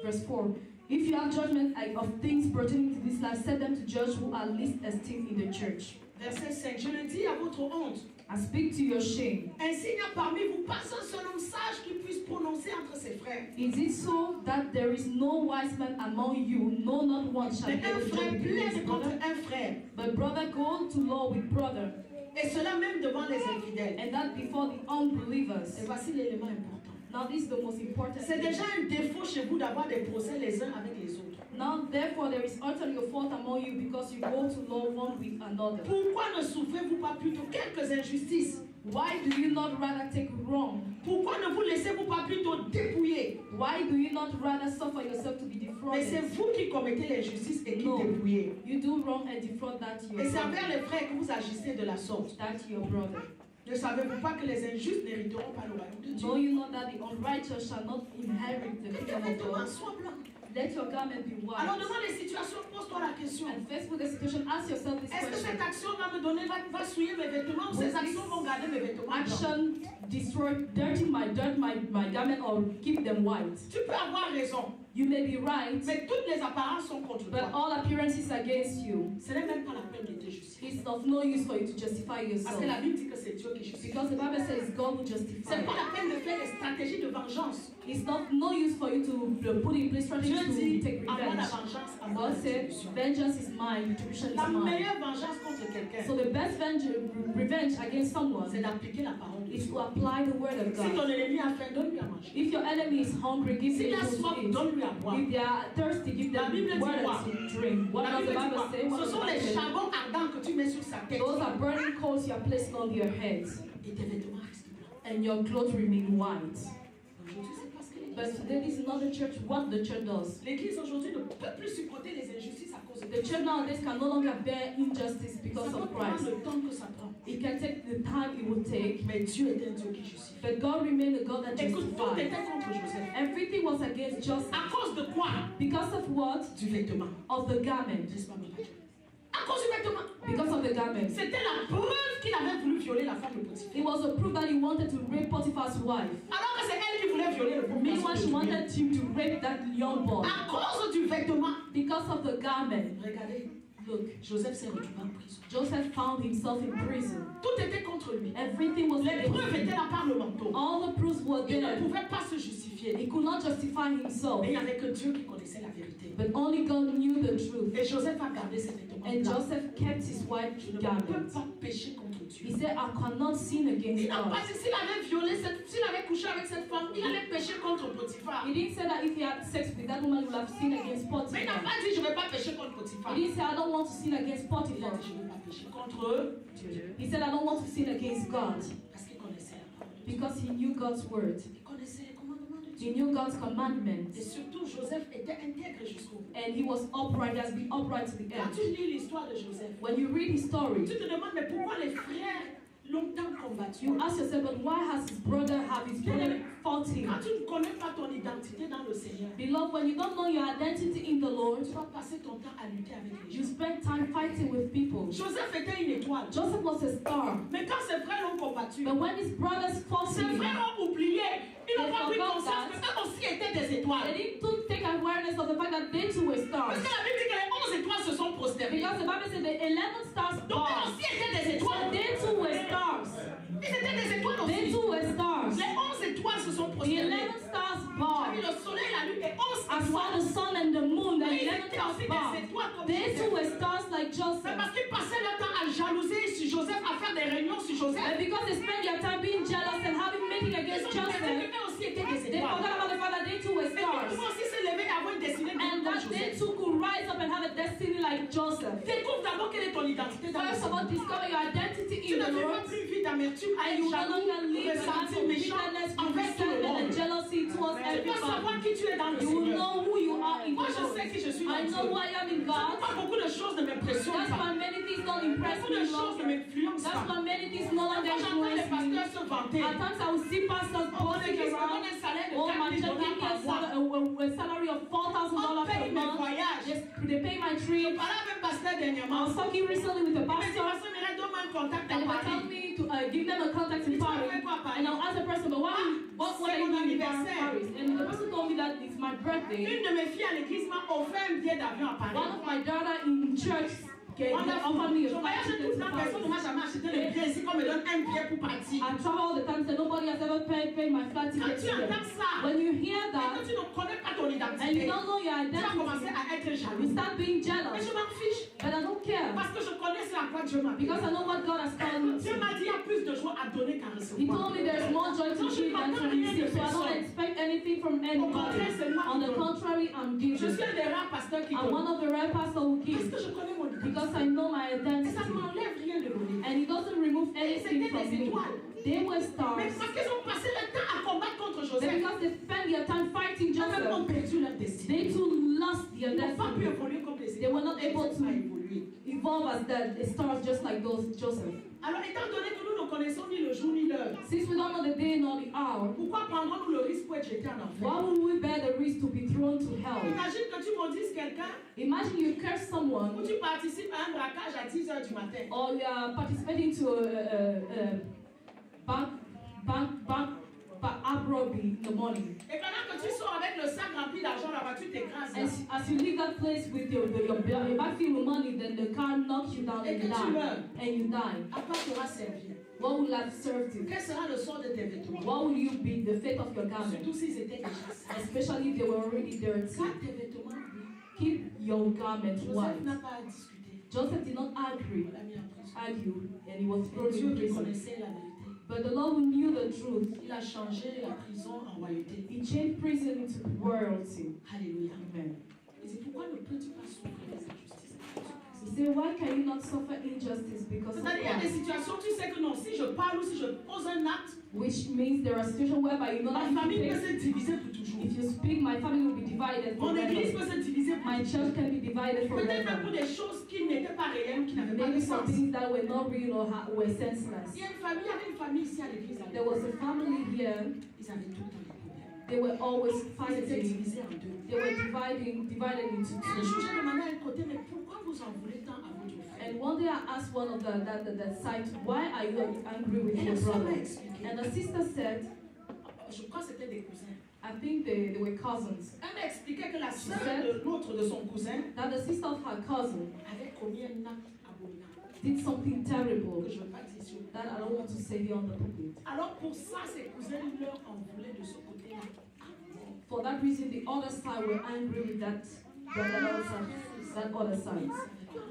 C: verse 4, if you have judgment of things pertaining to this life, set them to judge who are least esteemed in the church.
B: Verset 5, je le dis à votre honte.
C: I speak to your shame.
B: Ainsi, il n'y a parmi vous pas un seul homme sage qui puisse prononcer entre ses frères.
C: Is it so that there is no wise man among you, no, not one shall
B: Mais
C: be
B: un
C: able to
B: frère
C: judge between his
B: plaide contre
C: brother?
B: un frère,
C: But brother, go to law with brother,
B: et cela même devant les infidèles.
C: and that before the unbelievers.
B: Et voici l'élément important.
C: Now this is the most important
B: C'est
C: thing.
B: déjà un défaut chez vous d'avoir des procès les uns avec les autres.
C: Now therefore there is utterly a fault among you because you go to law one with another.
B: Pourquoi ne souffrez-vous pas plutôt quelques injustices?
C: Why do you not rather take wrong?
B: Pourquoi ne vous laissez-vous pas plutôt dépouiller?
C: Why do you not rather suffer yourself to be
B: Mais c'est
C: defrauded?
B: vous qui commettez l'injustice et qui
C: Non.
B: dépouillez.
C: You do wrong and defraud that your
B: Et c'est
C: brother.
B: envers les frères que vous agissez de la sorte.
C: That your brother.
B: Ne savez-vous pas que les injustes n'hériteront pas le royaume de Dieu?
C: Know you not that the unrighteous shall not inherit the
B: Que tes
C: kingdom of
B: vêtements
C: God?
B: soient blancs.
C: Let your garment be
B: Alors
C: white.
B: devant les situations, pose-toi la question.
C: And faced with the situation, ask yourself this
B: Est-ce que
C: question.
B: cette action va me donner, va souiller mes vêtements ou
C: Will
B: ces actions
C: this
B: vont garder mes vêtements blancs?
C: Action destroy, dirty my garment or keep them white.
B: Tu peux avoir raison,
C: You may be right,
B: mais toutes les apparences sont contre
C: but
B: toi.
C: all appearances against you.
B: Ce n'est même pas la peine de te justifier.
C: It's of no use for you to justify
B: Parce
C: yourself.
B: que la Bible dit que c'est Dieu qui justifie.
C: Because the Bible says God will justify.
B: C'est pas la peine de faire des stratégies de vengeance.
C: It's not no use for you to put in place strategies
B: Dieu
C: to
B: dit,
C: take
B: à moi la
C: revenge.
B: vengeance, à moi la
C: God said,
B: rétribution.
C: vengeance is mine, retribution is
B: La
C: mine.
B: meilleure vengeance contre quelqu'un,
C: So the best revenge against someone
B: c'est d'appliquer la parole de
C: is
B: Dieu.
C: to apply the word of
B: Si
C: God.
B: ton ennemi a faim, donne-lui à manger.
C: If your enemy is hungry, give
B: S'il
C: them
B: a
C: food
B: soif,
C: to eat.
B: donne-lui à boire.
C: If they are thirsty, give
B: La
C: them
B: Bible dit
C: water
B: quoi?
C: to drink. What
B: La
C: does the
B: Bible dit
C: Bible
B: quoi?
C: say? What
B: Ce
C: does
B: sont
C: the
B: les
C: Bible say?
B: charbons ardents que tu mets sur sa tête.
C: Those are burning coals you are placing on your heads.
B: Et tes vêtements restent blancs.
C: and your clothes remain white.
B: Aujourd'hui, c'est parce que
C: But
B: l'Église,
C: today this is not the church, what the church does.
B: l'Église aujourd'hui ne peut plus supporter les injustices à cause de
C: The church nowadays can no longer bear injustice
B: Ça
C: because
B: peut
C: of
B: prendre
C: Christ.
B: le temps que ça prend.
C: It can take the time it will take,
B: Mais Dieu est un Dieu qui justifie.
C: but God remained a God that
B: Écoute, tout
C: justifies.
B: était contre Joseph.
C: Everything was against Joseph.
B: À cause de quoi?
C: Because of what?
B: Du vêtement.
C: Of the garment.
B: N'est-ce pas, papa? À cause du vêtement.
C: Because of the garment.
B: C'était la preuve qu'il avait voulu violer la femme de Potiphar.
C: It was a proof that he wanted to rape Potiphar's wife.
B: Alors que c'est elle qui voulait violer le pauvre
C: Meanwhile, she
B: garçon.
C: wanted him to rape that young boy.
B: À cause du vêtement.
C: Because of the garment.
B: Regardez,
C: Look,
B: Joseph s'est retrouvé en prison.
C: Joseph found himself in prison.
B: Tout était contre lui.
C: Everything was
B: Les preuves
C: against him.
B: étaient là par le manteau.
C: All the proofs were
B: Il ne
C: there.
B: pouvait pas se justifier.
C: He could not justify himself.
B: Mais il n'y avait que Dieu qui connaissait la vérité.
C: But only God knew the truth.
B: Et Joseph a gardé ses vêtements.
C: And
B: blancs.
C: Joseph kept his white
B: Je ne peux
C: garment.
B: pas pécher contre
C: He
B: Dieu.
C: said, I cannot sin against
B: Il n'a
C: God.
B: pas dit s'il avait violé s'il avait couché avec cette femme, il allait pécher contre Potiphar.
C: He didn't say that if he had sex with that woman, he would have sinned against
B: Mais il n'a
C: Potiphar.
B: pas dit je ne vais pas pécher contre Potiphar.
C: He didn't say, I don't want to sin against
B: Il a
C: Potiphar.
B: dit je ne vais pas pécher contre Dieu.
C: He said, I don't want to sin against God.
B: Parce qu'il connaissait la parole de Dieu.
C: Because he knew God's word.
B: Il connaissait les commandements de
C: He
B: Dieu.
C: knew God's commandments.
B: Et surtout, Joseph était intègre jusqu'au bout.
C: And he was upright, he has been upright to the
B: Quand
C: end.
B: tu lis l'histoire de Joseph,
C: When you read his story,
B: tu te demandes mais pourquoi les frères l'ont tant combattu?
C: you ask yourself, but why has his brother fought him?
B: Quand tu ne connais pas ton identité dans le Seigneur,
C: Beloved, when you don't know your identity in the Lord,
B: tu vas passer ton temps à lutter avec les
C: you
B: gens.
C: spend time fighting with people.
B: Joseph était une étoile.
C: Joseph was a star.
B: Mais quand ses frères l'ont combattu,
C: But when his brothers fought
B: ses
C: him,
B: frères ont oublié. Ils n'ont
C: They
B: pas pris
C: forgot
B: conscience
C: that.
B: qu'eux aussi étaient des
C: they
B: étoiles.
C: didn't take awareness of the fact that they too were
B: Parce
C: stars.
B: que la Bible dit que les 11 étoiles se sont prosternées.
C: Because the Bible said the 11 stars
B: Donc eux
C: bowed.
B: aussi étaient des
C: So
B: étoiles.
C: they too were stars.
B: Ils étaient des étoiles
C: They
B: aussi.
C: too were stars.
B: Les 11 étoiles se sont
C: The
B: prosternées.
C: 11 stars
B: J'ai vu
C: bowed.
B: le soleil, la lune et 11
C: I saw
B: étoiles.
C: the sun and the moon, the
B: Mais ils
C: 11
B: étaient
C: stars
B: aussi des
C: bowed.
B: étoiles comme
C: They too
B: Joseph.
C: were stars like
B: C'est
C: Joseph.
B: parce qu'ils passaient leur temps à jalouser sur Joseph, à faire des réunions sur Joseph.
C: And because they spent their time being jealous and having meeting
B: Ils
C: against
B: ont dit
C: Joseph,
B: qu'eux aussi étaient des
C: they
B: étoiles.
C: forgot about the fact that they too were
B: Et qu'ils
C: stars.
B: pouvaient aussi se lever et avoir une destinée
C: And
B: comme
C: that they
B: Joseph.
C: too could rise up and have a destiny like Joseph.
B: Découvre d'abord quelle est ton identité dans le
C: First of all,
B: Seigneur.
C: discover your identity
B: Tu
C: in
B: ne
C: the
B: vivras
C: Lord.
B: plus une vie d'amertume,
C: And
B: avec
C: you will no
B: jaloux,
C: longer live a life
B: ressenti,
C: of
B: méchant
C: bitterness, with
B: envers tout le
C: resentment and
B: monde.
C: jealousy towards
B: Tu vas savoir
C: everybody.
B: qui tu es dans le
C: You will
B: Seigneur.
C: know who you are in
B: Moi,
C: the
B: je
C: Lord.
B: sais qui je suis dans
C: I
B: Dieu.
C: know who I am in God.
B: Pas beaucoup de choses ne m'impressionnent
C: That's
B: pas.
C: why many things don't impress
B: Beaucoup
C: me
B: de choses ne
C: longer.
B: m'influencent
C: That's
B: pas.
C: why many things no longer
B: Quand j'entends les
C: influence me.
B: pasteurs se vanter,
C: At times I will see pastors
B: oh, mon
C: boasting
B: église me
C: around.
B: donne un salaire de
C: Oh, my
B: 4 000
C: church give me
B: par mois.
C: a salary of $4,000
B: On paye
C: per
B: mes
C: month.
B: voyages.
C: Yes, they pay my trip.
B: Voilà avec pasteur
C: I
B: dernièrement.
C: was talking recently with a
B: Il m'a dit,
C: pastor,
B: pasteur Mireille, donne-moi un contact à
C: and they were
B: Paris.
C: telling me to give them a contact in
B: Il dit, tu
C: Paris.
B: fais quoi à Paris?
C: And I'll ask the person, but what
B: C'est
C: are you
B: mon
C: doing in
B: anniversaire.
C: Paris? And the person told me that it's my birthday.
B: Une de mes filles à l'église m'a offert un billet d'avion à Paris.
C: One of my daughter in church offered me a
B: Je
C: flight
B: voyage
C: ticket
B: tout le
C: to
B: temps, personne ne
C: Paris.
B: m'a jamais acheté le billet ici qu'on me donne un billet pour partir.
C: I travel all the time, so nobody has ever paid my flight
B: Quand
C: ticket
B: tu
C: to them.
B: entends ça,
C: When you hear
B: et que
C: that,
B: tu ne connais pas ton
C: and you
B: identité,
C: don't know your
B: tu vas commencer
C: identity,
B: à être
C: you
B: jaloux.
C: start being
B: Mais
C: jealous.
B: je m'en fiche,
C: But I don't care,
B: parce que je connais ce à quoi Dieu m'a dit.
C: because I know what God has called me
B: Dieu
C: to.
B: m'a dit il y a plus de joie à donner qu'à
C: He
B: recevoir.
C: told me there's more joy to give than to receive, so I don't expect anything from anybody. On the contrary, I'm
B: Je
C: giving.
B: suis un des rares pasteurs qui
C: I'm one
B: donne.
C: of the rare pastors who
B: Parce
C: gives,
B: que je connais mon identité.
C: because I know my
B: Et
C: identity.
B: ça ne m'enlève rien de donner.
C: And it doesn't remove anything
B: C'était
C: from
B: des
C: me.
B: étoiles.
C: They were
B: Mais
C: stars.
B: parce qu'ils ont passé le temps à combattre contre
C: But
B: Joseph,
C: because they spent their time fighting
B: ils ont
C: Joseph,
B: perdu leur destinée.
C: they too lost their
B: Ils n'ont pas pu
C: destiny.
B: évoluer comme les
C: They were not able
B: Joseph a
C: to
B: évolué.
C: evolve as the stars just like those Joseph.
B: Alors, étant donné que nous ne connaissons ni le jour ni l'heure,
C: Since we don't know the day nor the hour,
B: pourquoi prendrons-nous le risque pour être jetés en enfer?
C: why would we bear the risk to be thrown to hell?
B: Imagine que tu maudises quelqu'un
C: Imagine you curse
B: ou
C: someone,
B: tu participes à un braquage à 10 h du matin.
C: or you are participating to a bank armed robbery in the morning.
B: Et pendant que tu sors avec le sac rempli d'argent là-bas, tu t'écrases là.
C: As you leave that place with your bag filled with money, then the car knocks you down
B: Et
C: and
B: que
C: you
B: tu
C: die.
B: meurs.
C: And you die.
B: À quoi t'auras servi?
C: What will have served you?
B: Quel sera le sort de tes vêtements?
C: What will you be? The fate of your garment.
B: Surtout s'ils étaient déjà sales.
C: Especially if they were already dirty.
B: Garde tes vêtements, oui.
C: Keep your garment
B: Joseph
C: white.
B: n'a pas à discuter.
C: Joseph did not argue,
B: On l'a mis en prison.
C: and he was thrown
B: Et Dieu
C: in
B: qui
C: prison.
B: connaissait la vérité,
C: But the Lord who knew the truth,
B: il a changé la prison en royauté.
C: he changed prison into royalty.
B: Alléluia.
C: Amen.
B: Il dit, pourquoi ne peux-tu pas souffrir les injustices?
C: You say, why can you not suffer injustice because of
B: C'est-à-dire, il y a des
C: God?
B: situations, tu sais que non, si je parle ou si je pose un acte,
C: Which means there are situations whereby you know
B: ma
C: that if
B: famille
C: you
B: peut
C: speak,
B: se diviser pour toujours.
C: if you speak, my family will be divided
B: Mon église
C: forever.
B: peut se diviser pour
C: My
B: toujours.
C: church can be divided
B: Peut-être même
C: forever.
B: pour des choses qui n'étaient pas réelles ou qui n'avaient pas de
C: Maybe some
B: sens.
C: things that were not real or were
B: Il
C: senseless.
B: y avait une famille ici à l'église. à
C: There
B: l'époque.
C: was a family here.
B: Ils avaient tout le temps des problèmes.
C: They were always
B: Ils étaient
C: fighting.
B: divisés en deux.
C: They were divided into
B: Un jour,
C: two.
B: j'ai demandé à un côté, mais pourquoi vous en voulez tant à votre frère?
C: And one day I asked one of that side, why are you angry with
B: Et
C: your
B: la sœur m'a
C: brother?
B: expliqué.
C: And the sister said,
B: Je crois que c'était des cousins.
C: I think they were cousins.
B: Elle m'a expliqué que la sœur
C: said-
B: de l'autre de son cousin
C: That the sister of her cousin
B: avait commis un acte abominable
C: did something terrible
B: que je ne veux pas dire sur.
C: that I don't want to say here on the pulpit.
B: Alors pour ça, ses cousins leur en voulaient de ce côté-là.
C: For that reason, the other side were angry with that other side.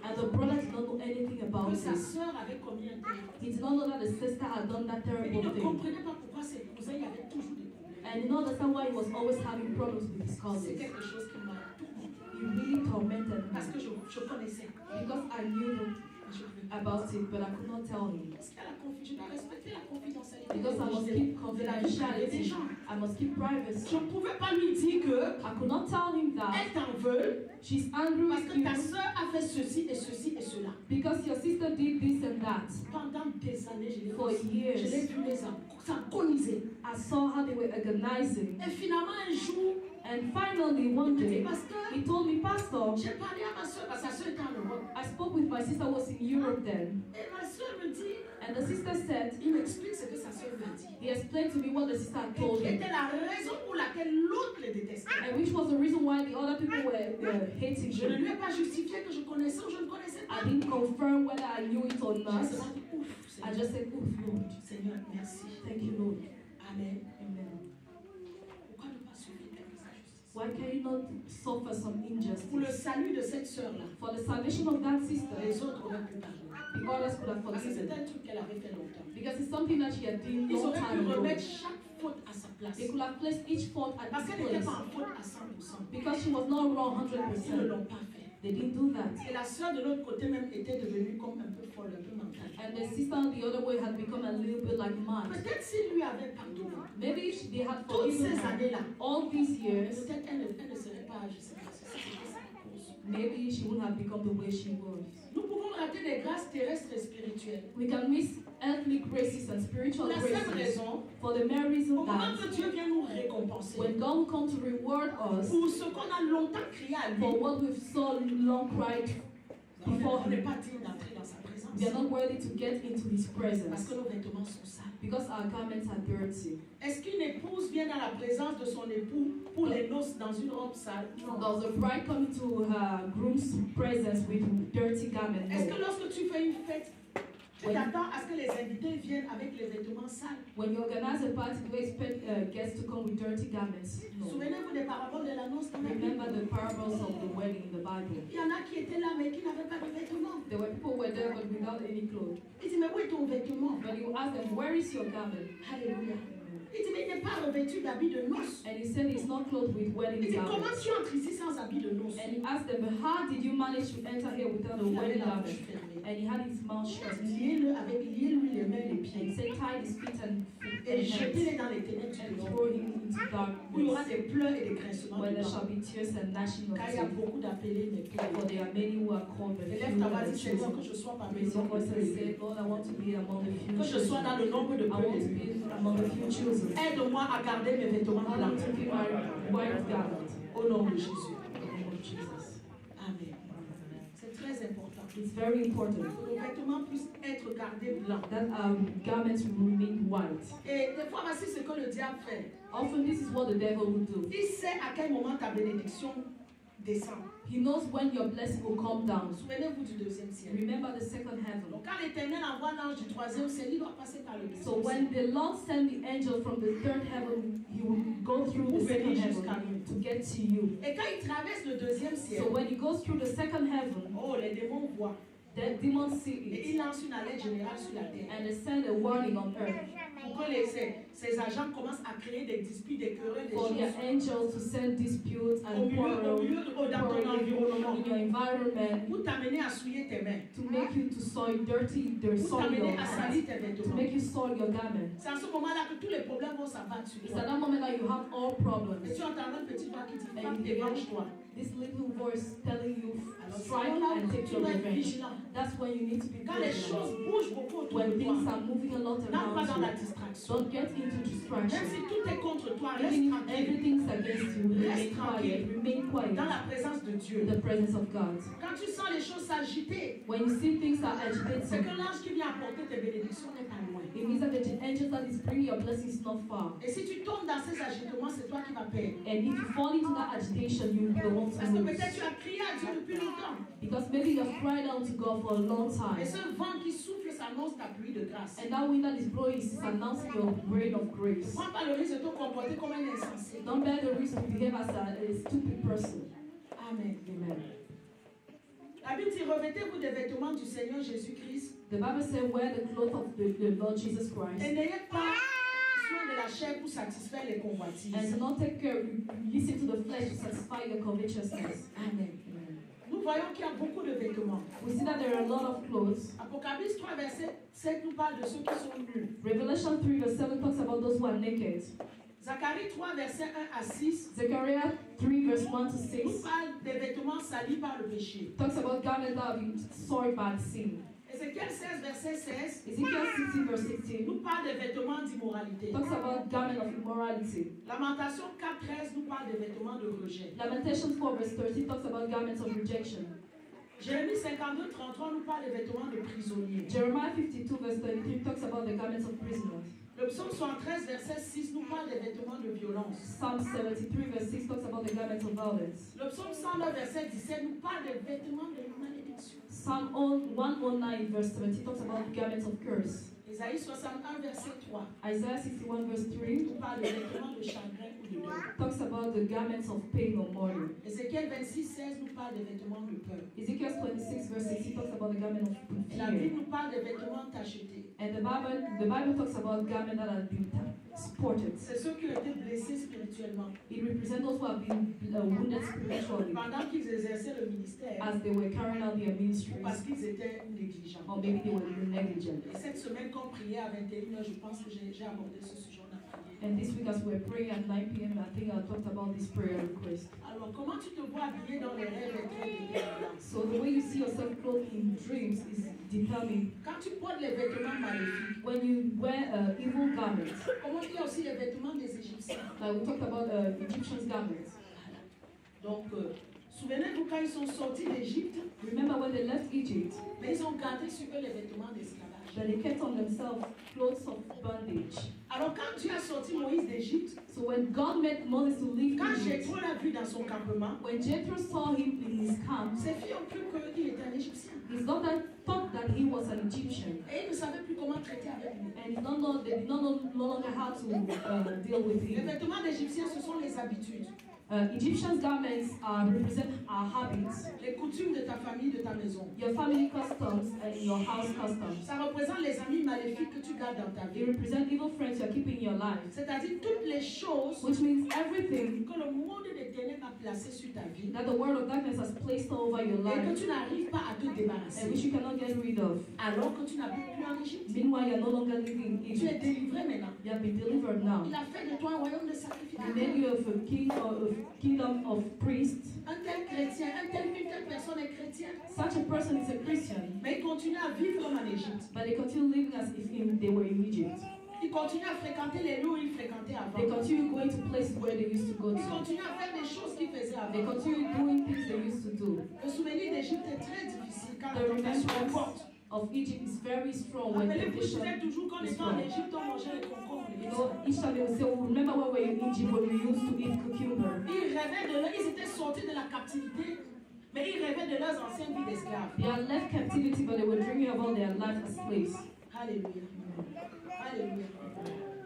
C: And the brother did not know anything about
B: Que sa
C: it.
B: sœur avait commis un délit.
C: He did not know that the sister had done that
B: Mais il
C: terrible
B: ne
C: thing.
B: comprenait pas pourquoi ses cousins il y avait toujours des problèmes.
C: And he did not understand why he was always having problems with his
B: C'est
C: cousins.
B: quelque chose qui m'a tourmenté.
C: He really tormented
B: Parce
C: me
B: que je connaissais.
C: because I knew
B: Mais je pouvais pas.
C: about it, but I could not tell him.
B: Parce qu'il y a la confusion. Je dois respecter la confidentialité.
C: Because I must keep confidentiality. I must keep privacy.
B: Je ne pouvais pas lui dire que
C: I could not tell him that
B: elle t'en veut
C: she's angry
B: parce
C: with
B: que ta
C: you
B: sœur a fait ceci et ceci et cela.
C: because your sister did this and that.
B: Pendant des années,
C: For
B: je l'ai
C: years,
B: vu les s'organiser.
C: I saw how they were organizing.
B: Et finalement, un jour,
C: And finally, one
B: il me dit,
C: day,
B: pasteur,
C: he told me, Pastor,
B: j'ai parlé à ma soeur parce que sa soeur était en Europe.
C: I spoke with my sister who was in Europe then.
B: Et ma soeur me dit,
C: And the sister said,
B: il m'explique ce que sa soeur lui a dit.
C: he explained to me what the sister had told
B: Et qui
C: him.
B: était la raison pour laquelle l'autre le détestait.
C: And which was the reason why the other people were hating
B: Je ne
C: him.
B: lui ai pas justifié que je connaissais ou je ne connaissais pas.
C: I didn't confirm whether I knew it or
B: J'ai
C: not.
B: seulement dit, ouf,
C: I
B: Seigneur.
C: just said, oof, Lord.
B: Seigneur, merci.
C: Thank you, Lord.
B: Amen.
C: Amen.
B: Pourquoi ne pas subir sa justice?
C: Why can you not suffer some
B: Pour le
C: injustice?
B: salut de cette sœur-là,
C: For the salvation of that sister,
B: les autres auraient pu pardonner.
C: the others could have
B: Parce que
C: forgiven.
B: c'était un truc qu'elle avait fait longtemps.
C: Because it's something that she had done
B: Ils
C: long
B: auraient
C: time
B: pu
C: ago.
B: remettre chaque faute à sa place.
C: They could have placed each fault at
B: Parce
C: its
B: qu'elle n'était
C: place.
B: pas en faute à 100%.
C: Because she was not wrong
B: Ils ne
C: 100%.
B: l'ont pas fait.
C: They didn't do that.
B: Et la sœur de l'autre côté même était devenue comme un peu folle, un peu mentale.
C: And the sister on the other way had become a little bit like mad.
B: Peut-être s'il lui avait pardonné,
C: Maybe if they had
B: toutes
C: forgiven
B: ces
C: her
B: années-là,
C: all these years,
B: peut-être elle ne serait pas, je ne sais pas si c'était sa cause.
C: maybe she wouldn't have become the way she was.
B: Nous pouvons rater des grâces terrestres et spirituelles.
C: We can miss earthly graces and spiritual
B: Pour la seule
C: graces
B: raison,
C: for the mere
B: au
C: reason
B: moment
C: that
B: que Dieu vient nous récompenser,
C: when God will come to reward us
B: pour ce qu'on a longtemps crié à lui,
C: for what we've so long cried before
B: on n'est
C: Him,
B: pas digne d'entrer dans sa présence.
C: we are not worthy to get into His
B: Parce
C: presence
B: que nos vêtements sont sales.
C: because our garments are dirty.
B: Est-ce qu'une épouse vient dans la présence de son époux pour les noces dans une robe sale? Non.
C: Does a bride come into her groom's presence with dirty garments?
B: Est-ce
C: No.
B: que lorsque tu fais une fête, tu t'attends à ce que les invités viennent avec les vêtements sales?
C: When you organize a party, do you expect guests to come with dirty garments? No.
B: Souvenez-vous des paraboles de la noce dans la Bible.
C: Remember the parables of the wedding in the Bible.
B: Il y en a qui étaient là mais qui n'avaient pas de vêtements.
C: There were people who were there but without any clothes.
B: Il dit, mais où est ton vêtement?
C: But you ask them, where is your garment?
B: Alléluia. Il dit, mais il n'est pas revêtu d'habits de noces.
C: And he said he's not clothed with
B: Il
C: wedding
B: dit, comment
C: garments.
B: tu entres ici sans habits de noces?
C: And he asked them, but how did you manage to enter here without a
B: Il avait
C: wedding
B: la
C: garment?
B: bouche fermée.
C: And he had his mouth shut.
B: Liez-lui les mains et les
C: And he
B: pieds.
C: said, tie his feet and
B: Et
C: hands
B: jetez-les dans les ténèbres
C: and
B: du monde.
C: throw him into
B: Où il y aura
C: darkness,
B: des pleurs et des grincements
C: where
B: de
C: there
B: dents.
C: shall be tears and gnashing of
B: Car il y a
C: teeth.
B: beaucoup d'appelés, mais peu.
C: For there are many who are called, but few
B: Élève ta voix,
C: are
B: dis Seigneur,
C: chosen.
B: que je sois parmi
C: Raise
B: les
C: your voice and
B: hommes.
C: say, Lord, I want to be among the few
B: Que je sois
C: chosen.
B: dans le nombre de
C: I want to
B: peu.
C: be among the few chosen.
B: Aide-moi à garder mes vêtements
C: I want
B: blancs.
C: to be my white garment.
B: Au nom de Jésus.
C: In the name of Jesus.
B: Amen. C'est très important.
C: It's very important
B: Que nos vêtements puissent être gardés blancs.
C: that our garments will remain white.
B: Et des fois, voici ce que le diable fait.
C: Often this is what the devil will do.
B: Il sait à quel moment ta bénédiction descend.
C: He knows when your blessing will come down.
B: Souvenez-vous du deuxième ciel.
C: Remember the second heaven.
B: Donc quand l'Éternel envoie l'ange du troisième ciel, il doit passer par le deuxième
C: So when
B: ciel.
C: the Lord sent the angel from the third heaven, he will go through the second heaven to get to you.
B: Et quand il traverse le deuxième ciel,
C: So when he goes through the second heaven,
B: oh, les démons voient.
C: the demons see
B: Et
C: it
B: il lance une alerte générale sur la terre.
C: and they send a warning on earth
B: Pour que ses agents commencent à créer créer des disputes, des querelles, des
C: for
B: choses
C: their angels to send disputes
B: au
C: and
B: milieu dans ton environnement
C: in your environment,
B: pour t'amener à souiller tes mains,
C: to make you to soil dirty, their
B: pour
C: soil your
B: t'amener à
C: hands,
B: salir tes
C: to
B: vêtements.
C: make you soil your garment.
B: C'est à ce moment-là que tous les problèmes vont s'abattre sur
C: It's at
B: toi.
C: that moment that you have all
B: Et
C: problems.
B: tu entends une petite voix qui dit,
C: And
B: femme,
C: you hear
B: évenge-toi.
C: this little voice telling you,
B: Alors,
C: strike and take
B: tu
C: your
B: dois être
C: revenge.
B: vigilant.
C: That's when you need to be
B: Quand les
C: vigilant.
B: choses bougent beaucoup autour
C: When
B: de
C: things
B: toi,
C: are moving a lot
B: n'entre pas dans la
C: around you,
B: distraction.
C: don't get into
B: Même
C: distraction.
B: si tout est contre toi, reste
C: Even if
B: tranquille
C: everything's against you, remain
B: Reste
C: quiet, remain
B: dans
C: quiet
B: la présence de
C: in
B: Dieu.
C: the presence of God.
B: Quand tu sens les choses s'agiter,
C: When you see things are
B: c'est
C: agitating,
B: que l'ange qui vient apporter tes bénédictions n'est pas loin.
C: it means that the angel that is bringing your blessings is not far.
B: Et si tu tombes dans ces agitements, c'est toi qui vas perdre.
C: And if you fall into that agitation, you will be the one
B: Parce
C: to
B: que
C: lose.
B: peut-être tu as crié à Dieu depuis longtemps.
C: Because maybe you have cried out to God for a long
B: Et
C: time.
B: ce vent qui souffle s'annonce ta pluie de grâce.
C: And that wind that is blowing is announcing your rain of
B: Ne
C: grace.
B: prends pas le risque de te comporter comme un insensé.
C: Don't bear the risk to behave as a stupid person.
B: Amen.
C: Amen.
B: La Bible dit, revêtez-vous des vêtements du Seigneur Jésus-Christ
C: The Bible says, wear the clothes of the Lord Jesus
B: et
C: Christ.
B: n'ayez pas soin de la chair pour satisfaire les convoitises.
C: And do not take care, listen to the flesh to satisfy your covetousness.
B: Amen.
C: Amen.
B: Nous voyons qu'il y a beaucoup de vêtements.
C: We see that there are a lot of clothes.
B: Apocalypse 3, verset 7 nous parle de ceux qui sont nus.
C: Revelation 3 verse 7 talks about those who are naked.
B: Zacharie 3, verset 1 à 6
C: Zechariah 3 verse 1 to
B: nous
C: 6
B: parle des vêtements salis par le péché.
C: talks about garments that have been soiled by sin.
B: Ézéchiel 16, verset 16
C: Ezekiel 16 verse 16
B: nous parle des vêtements d'immoralité.
C: talks about garment of immorality.
B: Lamentation 4, 13 nous parle des vêtements de rejet.
C: Lamentations 4 verse 13 talks about garments of rejection.
B: Jérémie 52, 33 nous parle des vêtements de prisonniers.
C: Jeremiah 52 verse 33 talks about the garments of prisoners.
B: Le psaume 73, verset 6 nous parle des vêtements de violence.
C: Psalm 73 verse 6 talks about the garments of violence.
B: Le psaume 109, verset 17 nous parle des vêtements de malédiction.
C: Psalm 109 verse 70 talks about garments of curse.
B: Isaïe 61, verset 3
C: Isaiah 61 verse 3
B: nous parle des vêtements de chagrin ou de deuil.
C: talks about the garments of pain or mourning.
B: Ézéchiel 26, 16 nous parle des vêtements de peur.
C: Ezekiel 26 verse 60 talks about the garment of
B: Et la
C: fear.
B: Bible nous parle des vêtements tachetés.
C: And the Bible talks about garment that have been sported.
B: C'est ceux qui ont été blessés spirituellement
C: It represents those who have been wounded spiritually
B: pendant qu'ils exerçaient le ministère
C: as they were carrying out their
B: ou
C: ministries,
B: parce qu'ils étaient négligents.
C: or maybe they were negligent.
B: Et cette semaine, quand on priait à 21h, je pense que j'ai abordé ce sujet, on a prié.
C: And this week, as we were praying at 9 p.m., I think I talked about this prayer request.
B: Alors, comment tu te vois habillé dans les rêves est très déterminant.
C: So the way you see yourself clothed in dreams is determined.
B: Quand tu portes les vêtements maléfiques,
C: When you wear evil garments,
B: comment il y a aussi les vêtements des Égyptiens.
C: like we talked about Egyptian garments.
B: Donc, souvenez-vous quand ils sont sortis d'Égypte,
C: Remember when they left Egypt,
B: mais ils ont gardé sur eux les vêtements d'esclavage.
C: that they kept on themselves clothes of bondage.
B: Alors, quand Dieu a sorti Moïse d'Égypte,
C: So when God made Moses to leave
B: quand
C: Egypt,
B: Jéthro l'a vu dans son campement,
C: when Jethro saw him in his camp,
B: ses filles ont cru qu'il était un Égyptien.
C: his daughter thought that he was an Egyptian.
B: Et ils ne savaient plus comment traiter avec lui.
C: And they did not no longer how to deal with
B: Les
C: him.
B: vêtements d'Égyptiens, ce sont les habitudes,
C: Egyptian garments represent our habits,
B: les coutumes de ta famille, de ta maison.
C: your family customs, and your house customs.
B: Ça représente les amis maléfiques que tu gardes dans ta
C: It
B: vie.
C: represents evil friends you are keeping in your life,
B: C'est-à-dire toutes les choses
C: which means everything
B: que le monde des ténèbres a placées sur ta vie
C: that the world of darkness has placed over your
B: et que
C: life,
B: tu n'arrives pas à te
C: and
B: débarrasser.
C: which you cannot get rid of.
B: Alors que tu n'habites plus en Égypte.
C: Meanwhile, you are no longer living in
B: Tu es
C: Egypt.
B: délivré maintenant.
C: You have been delivered now.
B: Il a fait de toi un royaume de
C: He
B: sacrificateurs.
C: made you of a king or a kingdom of priests.
B: Un tel chrétien, une telle personne est chrétienne.
C: Such a person is a Christian,
B: Mais il continue à vivre comme en Égypte.
C: but they continue living as if they were in Egypt.
B: Il continue à fréquenter les lieux où il fréquentait
C: They
B: avant.
C: continue going to places where they used to go
B: Il
C: to.
B: continue à faire des choses qu'il faisait
C: They
B: avant.
C: continue doing things they used to do.
B: Le souvenir d'Égypte est très difficile quand
C: The
B: la tentation est
C: remembrance
B: forte.
C: of Egypt is very strong when
B: Rappelez-vous, je
C: temptation
B: disais toujours qu'en
C: is
B: étant en
C: strong.
B: Égypte, on mangeait les concombres.
C: You know, each time they would say, oh, remember when we were in Egypt when we used to eat cucumber.
B: Ils rêvaient de leur, ils étaient sortis de la captivité, mais ils rêvaient de leurs anciennes vies d'esclaves.
C: They had left captivity, but they were dreaming about their life as slaves.
B: Alléluia. Alléluia.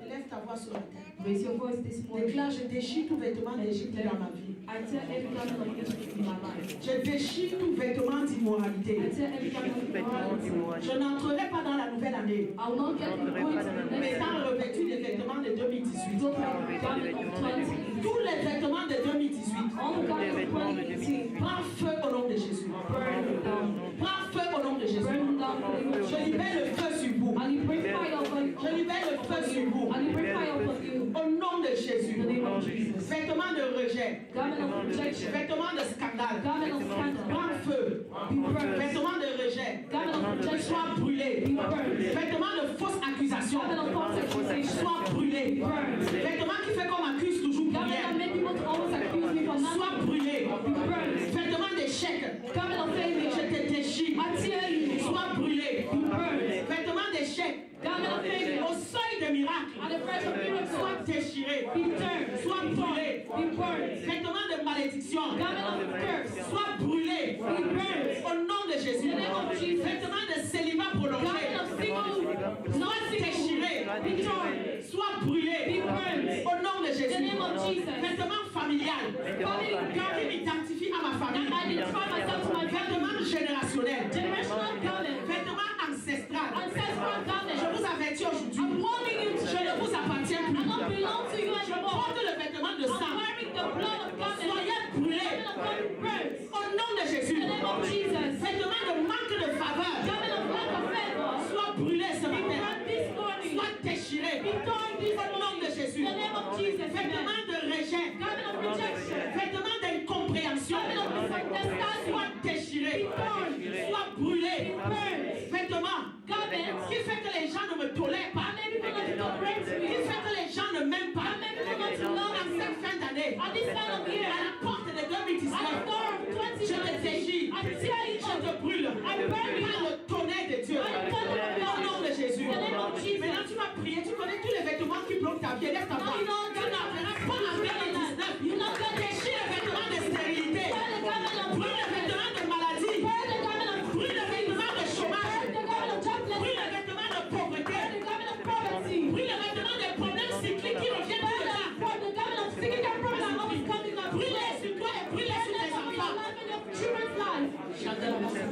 B: Élève Lève ta voix sur la terre.
C: Raise your voice this morning.
B: Déclare, je déchire tout vêtement d'Égypte dans ma vie.
C: I tear every garment of Egypt in my life.
B: Je déchire tout vêtement d'immoralité.
C: I tear every garment of immorality.
B: Je n'entrerai pas dans la nouvelle année,
C: I will not get into the
B: mais
C: next
B: étant
C: year.
B: revêtu des vêtements de 2018.
C: Don't have the garment of 2018.
B: Tous les vêtements de 2018.
C: All the garments of 2018.
B: Prends feu au nom de Jésus.
C: Burn them down.
B: Prends feu au nom de Jésus.
C: Burn them down.
B: Je libère le feu sur vous.
C: And you bring fire upon you.
B: Je libère le feu sur vous.
C: And you bring fire upon you.
B: Au nom de
C: In
B: Jésus.
C: the name of Jesus.
B: Vêtements de rejet.
C: Garment of rejection.
B: Vêtements de scandale.
C: Garment of scandal.
B: Prends feu.
C: Be burned.
B: Vêtements de rejet.
C: Garment of rejection.
B: Sois brûlé.
C: Be burned.
B: Vêtements de fausses accusations.
C: Garment of false accusation.
B: Sois brûlé.
C: Be burned.
B: Vêtements qui fait qu'on m'accuse toujours pour
C: Garment
B: rien.
C: that made people to always accuse me for
B: Sois
C: nothing.
B: brûlé.
C: Be burned.
B: Vêtements d'échec.
C: Garment of failure.
B: Je te déchire.
C: I tear you.
B: Sois brûlé.
C: Be burned.
B: Vêtements d'échec.
C: Garment of failure.
B: Au seuil de miracle.
C: At the fresh of miracles.
B: Sois déchiré.
C: Be turned.
B: Sois brûlé.
C: Be burned.
B: Vêtements de malédiction.
C: Garment of curse.
B: Sois brûlé.
C: Be burned.
B: Au nom de Jésus.
C: In the name of Jesus.
B: Vêtements de célibat prolongé.
C: Garment of single.
B: Sois déchiré.
C: Be torn.
B: Sois brûlé.
C: Be burned.
B: Au nom de
C: In the
B: Jésus.
C: name of Jesus.
B: Vêtements familial.
C: Family.
B: Quand il m'identifie à ma famille.
C: I identify myself to my family.
B: Vêtements générationnels.
C: Generational garment.
B: Vêtements ancestrales.
C: Ancestral garment.
B: Je vous avertis aujourd'hui.
C: I'm warning you
B: Je ne
C: today.
B: vous appartiens
C: I
B: plus.
C: don't belong to you
B: Je
C: anymore.
B: porte le vêtement de
C: I'm
B: sang.
C: wearing the blood of God.
B: Soyez brûlés.
C: Garment of God burns.
B: Au nom de Jésus.
C: In the name of Jesus.
B: Vêtements de manque de faveur.
C: Garment of lack of favor.
B: Sois brûlé ce
C: Be
B: matin.
C: burned this morning.
B: Sois déchiré.
C: Be torn this
B: Au nom de
C: morning.
B: Jésus.
C: In the name of Jesus. Amen.
B: Vêtements de rejet.
C: Garment of rejection.
B: Vêtements d'incompréhension.
C: Garment of misunderstanding.
B: Sois déchiré.
C: Be torn.
B: Sois brûlé.
C: Be burned.
B: Vêtements
C: Garment.
B: qui fait que les gens ne me tolèrent pas.
C: And maybe people not to tolerate
B: Qui
C: me.
B: fait que les gens ne m'aiment pas.
C: And maybe people not to love
B: En
C: me.
B: cette fin d'année.
C: At this time of year.
B: À la porte de
C: At the
B: 2019.
C: door of
B: Je te
C: 2020.
B: déchire.
C: I tear you
B: Je
C: up.
B: te brûle.
C: I burn you.
B: Par le tonnerre de Dieu.
C: By the thunder of
B: Au nom
C: God.
B: de Jésus.
C: In the name of Jesus.
B: Maintenant tu vas prier. Tu connais tous les vêtements qui bloquent ta vie. Lève ta voix.
C: No, you don't.
B: Tu n'entreras pas en 2019.
C: You not gonna
B: Déchire le vêtement de stérilité.
C: burn the garment of
B: Brûle le vêtement de maladie.
C: burn the garment of
B: Brûle le vêtement de chômage.
C: burn the garment of joblessness.
B: Brûle le vêtement de pauvreté.
C: Burn the garment of poverty.
B: Brûle le vêtement des problèmes cycliques qui reviennent tout le temps.
C: Burn the garment of sickness and problems are always coming up.
B: Brûle sur toi et brûle
C: Burn
B: sur
C: them
B: tes
C: from your
B: enfants.
C: life and your children's life.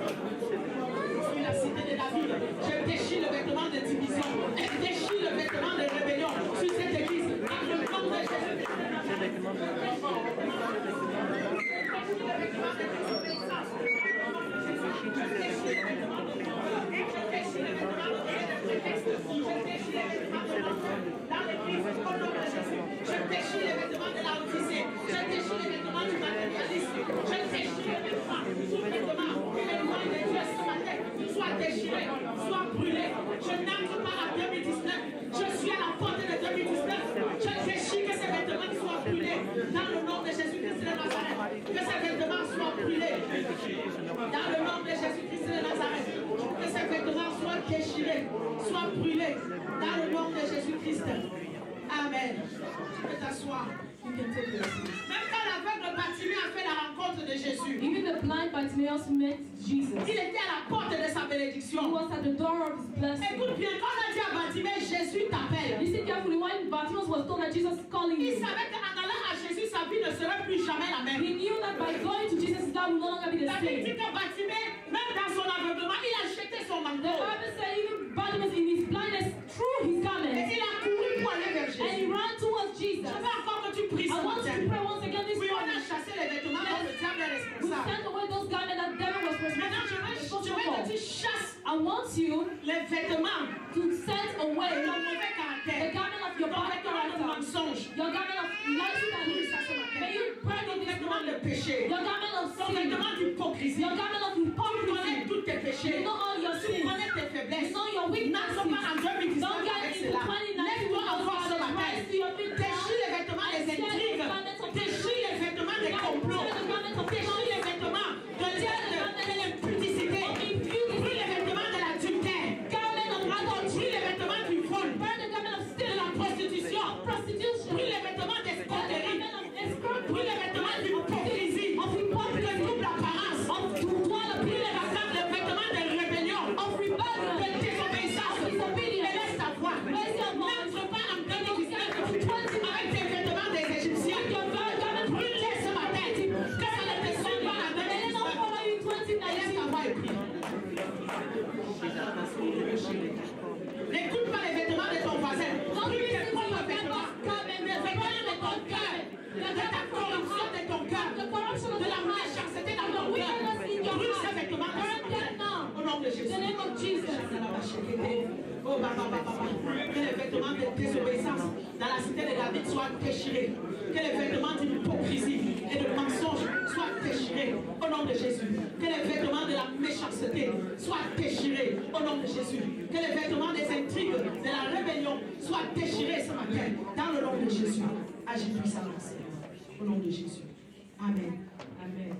B: Sur la cité de David, je déchire le vêtement de division. Je déchire le vêtement de rébellion sur cette église. Dans le nom de Jésus. Dans l'église, au nom de Jésus, je déchire les vêtements de la Odyssée. Je déchire les vêtements du matérialisme. Je déchire les vêtements. Tout vêtement, les lois de Dieu ce matin, soit déchiré, soit brûlé. Je n'entre pas à 2019. Je suis à la porte de 2019. Je déchire que ces vêtements soient brûlés. Dans le nom de Jésus-Christ de Nazareth. Que ces vêtements soient brûlés. Dans le nom de Jésus-Christ de Nazareth. Que ces vêtements soient déchirés, soient brûlés. Dans le nom de Jésus-Christ. Amen. Tu peux t'asseoir.
C: You can take your seat.
B: Même quand l'aveugle Bartimée a fait la rencontre de Jésus,
C: Even the blind Bartimaeus met Jesus.
B: il était à la porte de sa
C: He
B: bénédiction.
C: was at the door of his blessing.
B: Écoute bien, quand on a dit à Bartimée, Jésus t'appelle.
C: Listen carefully. When Bartimaeus was told that Jesus is calling
B: Il
C: him,
B: savait qu'en allant à Jésus, sa vie ne serait plus jamais la même.
C: he knew that by going to Jesus, his life will no longer be the
B: La Bible dit
C: same.
B: que Bartimée, même dans son aveuglement, il a jeté son
C: The
B: manteau.
C: Bible said even Bartimaeus in his blindness threw his
B: Et
C: garment
B: il a couru pour aller vers
C: and he
B: Jésus.
C: ran towards Jesus.
B: Je veux encore que tu pries
C: I
B: ce
C: want you
B: matin.
C: to pray once again this
B: Oui, on a
C: morning.
B: chassé les vêtements dont le diable est
C: We
B: responsable.
C: sent away those garments that devil was
B: Maintenant, je
C: responsible
B: veux que
C: for.
B: tu chasses
C: I want you
B: les vêtements
C: to send away
B: ton mauvais
C: the
B: caractère,
C: garment of your
B: ton
C: bad
B: vêtement de
C: character,
B: mensonge,
C: your garment of lies
B: Prie ça ce
C: and
B: matin.
C: may you burn
B: Ton
C: it this
B: vêtement de
C: morning.
B: péché,
C: Your garment of
B: ton
C: sin,
B: vêtement d'hypocrisie.
C: your garment of
B: Tu connais
C: hypocrisy.
B: tous tes péchés,
C: You know all your
B: tu
C: sins.
B: connais tes
C: You
B: faiblesses.
C: know your
B: N'entre
C: weaknesses.
B: pas en 2019
C: Don't get
B: avec
C: into
B: cela.
C: 2019
B: Lève-toi encore ce matin.
C: rise to your feet now.
B: Déchire les vêtements des intrigues. Déchire les vêtements des complots. Déchire les vêtements de l'impudicité. Brûle les vêtements de l'adultère. Brûle les vêtements du vol. De la prostitution. Brûle les vêtements d'escroquerie. Brûle les vêtements d'hypocrisie. De double apparence. Que les vêtements de désobéissance dans la cité de David soient déchirés. Que les vêtements d'hypocrisie et de mensonge soient déchirés au nom de Jésus. Que les vêtements de la méchanceté soient déchirés au nom de Jésus. Que les vêtements des intrigues, de la rébellion soient déchirés ce matin dans le nom de Jésus. Agis puissamment, Seigneur, au nom de Jésus. Amen. Amen.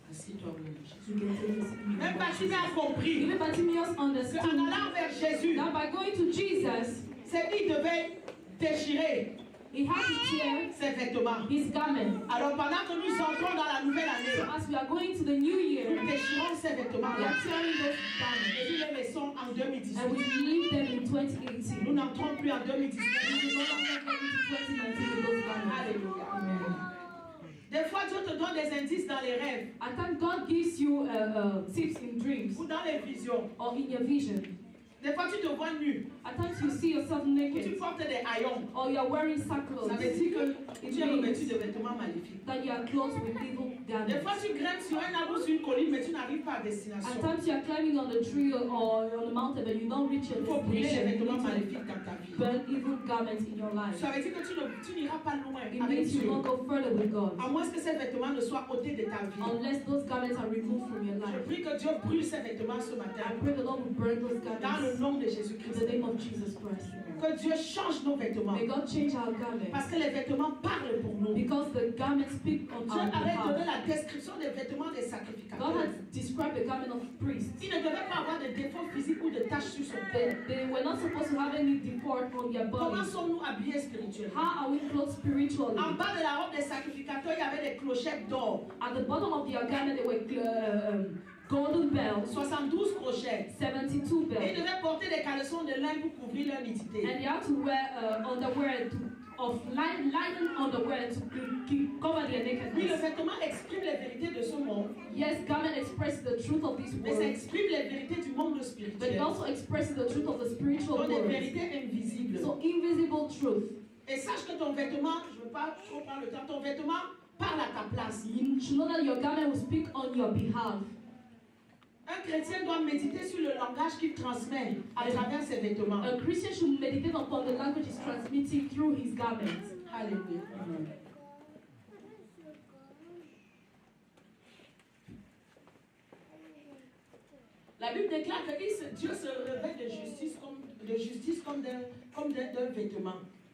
B: Assieds-toi au nom de Jésus. Même Bartimée a compris
C: Even Bartimaeus
B: qu'en
C: understood
B: allant vers Jésus,
C: that by going to Jesus,
B: c'est qu'il devait déchirer
C: he had to tear
B: ses vêtements.
C: his garment.
B: Alors pendant que nous entrons dans la nouvelle
C: So
B: année,
C: as we are going to the new year,
B: nous déchirons ces vêtements
C: we are tearing those garments
B: et nous les laissons en
C: and
B: 2018.
C: we leave them in
B: Nous
C: 2018.
B: n'entrons plus en 2019.
C: We no longer go into 2019 with those garments.
B: Alléluia.
C: Amen.
B: Des fois, Dieu te donne des indices dans les rêves
C: At times God gives you tips in dreams
B: ou dans les visions.
C: or in your vision.
B: Des fois, tu te vois nu.
C: At times you see yourself
B: Tu
C: naked
B: portes des haillons.
C: or you are wearing sackcloth.
B: Ça veut dire que tu es revêtu de vêtements maléfiques.
C: That you are clothed with evil
B: Des
C: garments.
B: fois, tu grimpes sur un arbre, sur une colline, mais tu n'arrives pas à
C: At
B: destination.
C: times you are climbing on the tree or on the mountain but you don't reach your
B: Il faut brûler les
C: destination.
B: vêtements
C: You need
B: maléfiques dans ta vie.
C: to burn evil garments in your life.
B: Ça veut dire que tu n'iras pas loin
C: It
B: avec
C: means you
B: Dieu.
C: won't go further with God
B: À moins que ces vêtements ne soient ôtés de ta vie.
C: unless those garments are removed from your
B: Je
C: life.
B: prie que Dieu brûle ces vêtements ce
C: I
B: matin.
C: pray the Lord will burn those
B: Dans le
C: garments
B: nom de
C: in
B: Jésus-Christ.
C: the name of Jesus Christ.
B: Que Dieu change nos vêtements.
C: May God change our garments
B: Parce que les vêtements parlent pour nous. Dieu
C: because the garments speak on our
B: avait donné
C: behalf.
B: la description des vêtements des
C: God
B: sacrificateurs.
C: has described the garment of priests.
B: Il ne devait pas avoir de défauts physiques ou de taches sur son corps.
C: They were not supposed to have any default on their
B: Comment
C: bodies.
B: sommes-nous habillés spirituellement?
C: How are we clothed spiritually?
B: En bas de la robe des sacrificateurs, il y avait des clochettes d'or.
C: At the bottom of their garment, they were golden bells,
B: 72 clochettes.
C: 72
B: Et ils
C: bells,
B: devaient porter des caleçons de lin pour couvrir leur nudité.
C: and they had to wear underwear of linen underwear to cover their
B: Oui, le
C: nakedness.
B: vêtement exprime les vérités de ce monde,
C: Yes, garment expresses the truth of this
B: mais ça
C: world,
B: exprime les vérités du monde
C: but it
B: spirituel.
C: also expresses the truth of the spiritual
B: Donc des
C: world.
B: vérités invisibles.
C: So invisible truth.
B: Et sache que ton vêtement, je ne veux pas trop prendre le temps, ton vêtement parle à ta place.
C: You should know that your garment will speak on your behalf.
B: Un chrétien doit méditer sur le langage qu'il transmet à travers ses vêtements.
C: A Christian should meditate upon the language he's transmitting through his garments.
B: Alléluia. La Bible déclare que Dieu se revêt de justice comme d'un vêtement.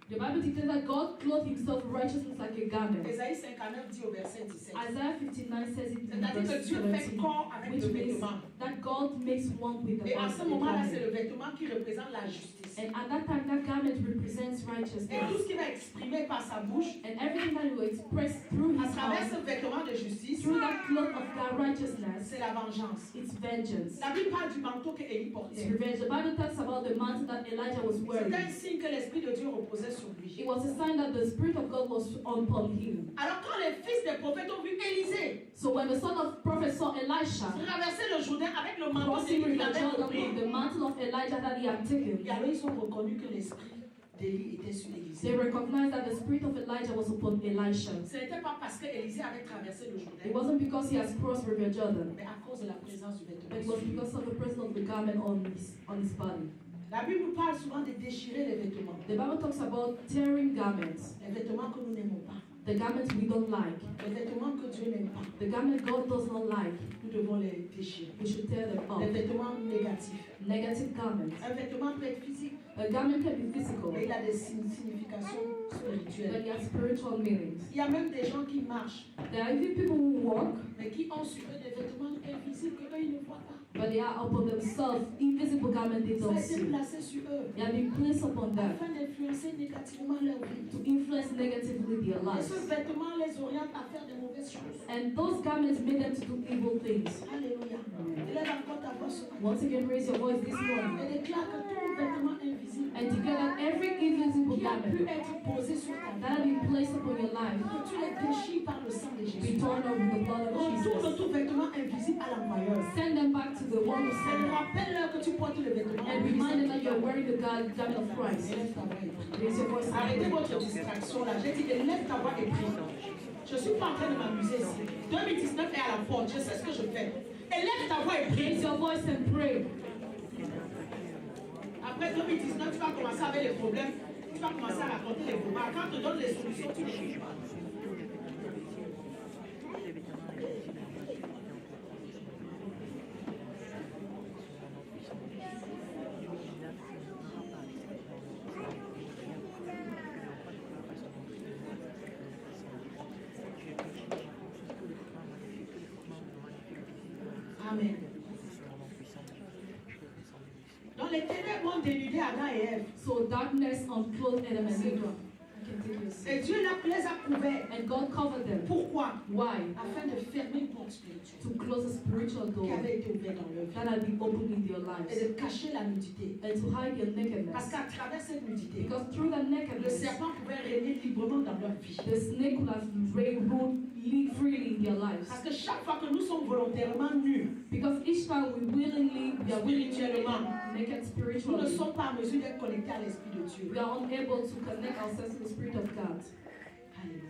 C: The Bible declares that God clothed himself with righteousness like a garment.
B: Ésaïe 59 dit au verset 17.
C: Isaiah 59 says it in
B: C'est-à-dire que
C: verse
B: Dieu fait
C: 17,
B: corps avec
C: which
B: le
C: means
B: vêtement.
C: that God makes one with the
B: Et à ce
C: body.
B: moment-là, c'est le vêtement qui représente la justice.
C: And at that time, that garment represents
B: Et tout
C: righteousness.
B: ce qu'il va exprimer par sa bouche,
C: And everything that he will express through
B: à
C: his
B: travers
C: mouth,
B: ce vêtement de justice,
C: through that cloth of God righteousness,
B: c'est la vengeance.
C: it's vengeance.
B: La Bible parle du manteau que Élie
C: It's
B: portait.
C: revenge. The Bible talks about the mantle that Elijah was wearing.
B: C'était un signe que l'Esprit de Dieu reposait sur lui.
C: It was a sign that the Spirit of God was upon him.
B: Alors quand les fils des prophètes ont vu Élisée
C: So when the son of prophet saw Elisha
B: traverser le Jourdain avec le manteau
C: crossing
B: d'Élie qu'il
C: River
B: avait
C: Jordan
B: pris,
C: with the mantle of Elijah that he had taken,
B: et alors ils ont reconnu que l'Esprit d'Élie était sur
C: they
B: Élisée.
C: recognized that the spirit of Elijah was upon Elisha.
B: Ce n'était pas parce que Élisée avait traversé le
C: It
B: Jourdain,
C: wasn't because he has crossed River Jordan,
B: mais à cause de la présence du
C: but
B: vêtement.
C: it was because of the presence of the garment on his body.
B: La Bible nous parle souvent de déchirer les vêtements.
C: The Bible talks about tearing garments,
B: Les vêtements que nous n'aimons pas.
C: the garments we don't like,
B: Les vêtements que Dieu n'aime pas.
C: the garment God does not like.
B: Nous devons les déchirer.
C: We should tear them
B: Les
C: off.
B: vêtements négatifs.
C: Negative garments.
B: Un vêtement peut être physique,
C: A garment can be physical,
B: mais il a des significations
C: but
B: spirituelles.
C: it has spiritual meanings.
B: Il y a même des gens qui marchent,
C: There are even people who walk,
B: mais qui ont sur eux des vêtements invisibles que eux ils ne voient pas.
C: but they are upon themselves invisible garment they
B: Ça
C: don't
B: a été
C: see.
B: placé sur eux
C: They have been placed upon them
B: afin d'influencer négativement leur vie.
C: to influence negatively their
B: Et
C: lives.
B: ce vêtement les oriente à faire de mauvaises choses.
C: And those garments made them to do evil things.
B: Alléluia. Élève encore ta voix ce matin
C: Once again, raise your voice this morning
B: et déclare que tout vêtement invisible
C: and declare that every invisible
B: qui a pu
C: garment
B: être posé sur ta
C: that has
B: vie,
C: been placed upon your life
B: que tu les déchires par le sang de
C: be
B: Jésus.
C: torn off with the blood of
B: Retourne
C: Jesus.
B: tout vêtement invisible à l'envoyeur.
C: Send them back to the one who
B: Et
C: sent them.
B: rappelle-leur que tu portes le vêtement
C: And remind them that you are wearing the garment of Christ.
B: Élève ta voix et prie.
C: Raise your voice and
B: Arrêtez
C: pray.
B: votre distraction là. J'ai dit élève ta voix et prie. Je ne suis pas en train de m'amuser ici. 2019 est à la porte. Je sais ce que je fais. Élève ta voix et prie.
C: Raise your voice and pray.
B: À après 2019, tu vas commencer avec les problèmes. Tu vas commencer à raconter les problèmes. Quand on te donne les solutions, tu ne les trouves pas. Amen. Dans les ténèbres ont dénudé Adam et Ève.
C: So darkness unclothed Adam and Eve.
B: Et Dieu les a couverts.
C: And God covered them.
B: Pourquoi?
C: Why?
B: Afin de fermer une porte spirituelle
C: To close a spiritual
B: qui
C: door
B: avait été ouverte dans leur vie.
C: that had been opened in their
B: Et
C: lives.
B: de cacher la nudité.
C: And to hide their
B: Parce
C: nakedness.
B: qu'à travers cette nudité,
C: Because through that
B: le
C: nakedness,
B: serpent pouvait régner librement dans leur vie.
C: the snake could have ruled freely in their lives.
B: Parce que chaque fois que nous sommes volontairement nus,
C: Because each time we are willingly naked
B: nous ne
C: spiritually,
B: sommes pas en mesure d'être connectés à l'Esprit de Dieu.
C: we are unable to connect ourselves to the Spirit of God.
B: Alléluia.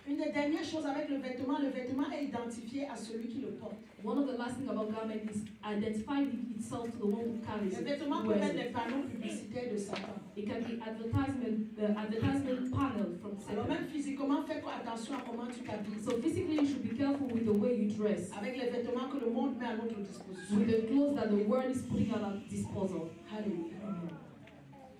B: Une des dernières choses avec le vêtement est identifié à celui qui le porte.
C: One of the last things about garment is identifying itself to the one who carries
B: Les
C: it.
B: vêtements
C: who
B: peuvent
C: wears
B: être les
C: it.
B: panneaux publicitaires de Satan.
C: It can be advertisement panel from
B: Alors
C: Satan.
B: même physiquement, fais attention à comment tu t'habilles.
C: So physically, you should be careful with the way you dress,
B: Avec les vêtements que le monde met à notre disposition.
C: with the clothes that the world is putting at our disposal.
B: Alléluia.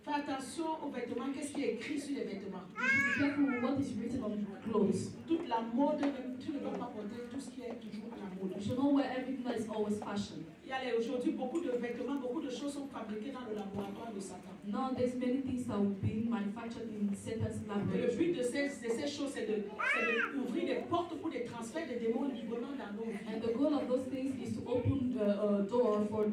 B: Fais attention aux vêtements. Qu'est-ce qui est écrit sur les vêtements?
C: You should be careful with what is written on clothes.
B: Toute la mode, tu ne dois pas porter tout ce qui est toujours à la mode.
C: You should not wear everything that is always fashion.
B: Il y a aujourd'hui beaucoup de vêtements, beaucoup de choses sont fabriquées dans le laboratoire de Satan.
C: Nowadays, many things are being manufactured in Satan's
B: Et le
C: laboratory.
B: but de ces choses, c'est d'ouvrir des portes pour des transferts de démons librement dans nos vies.
C: And the goal of those things is to open the door for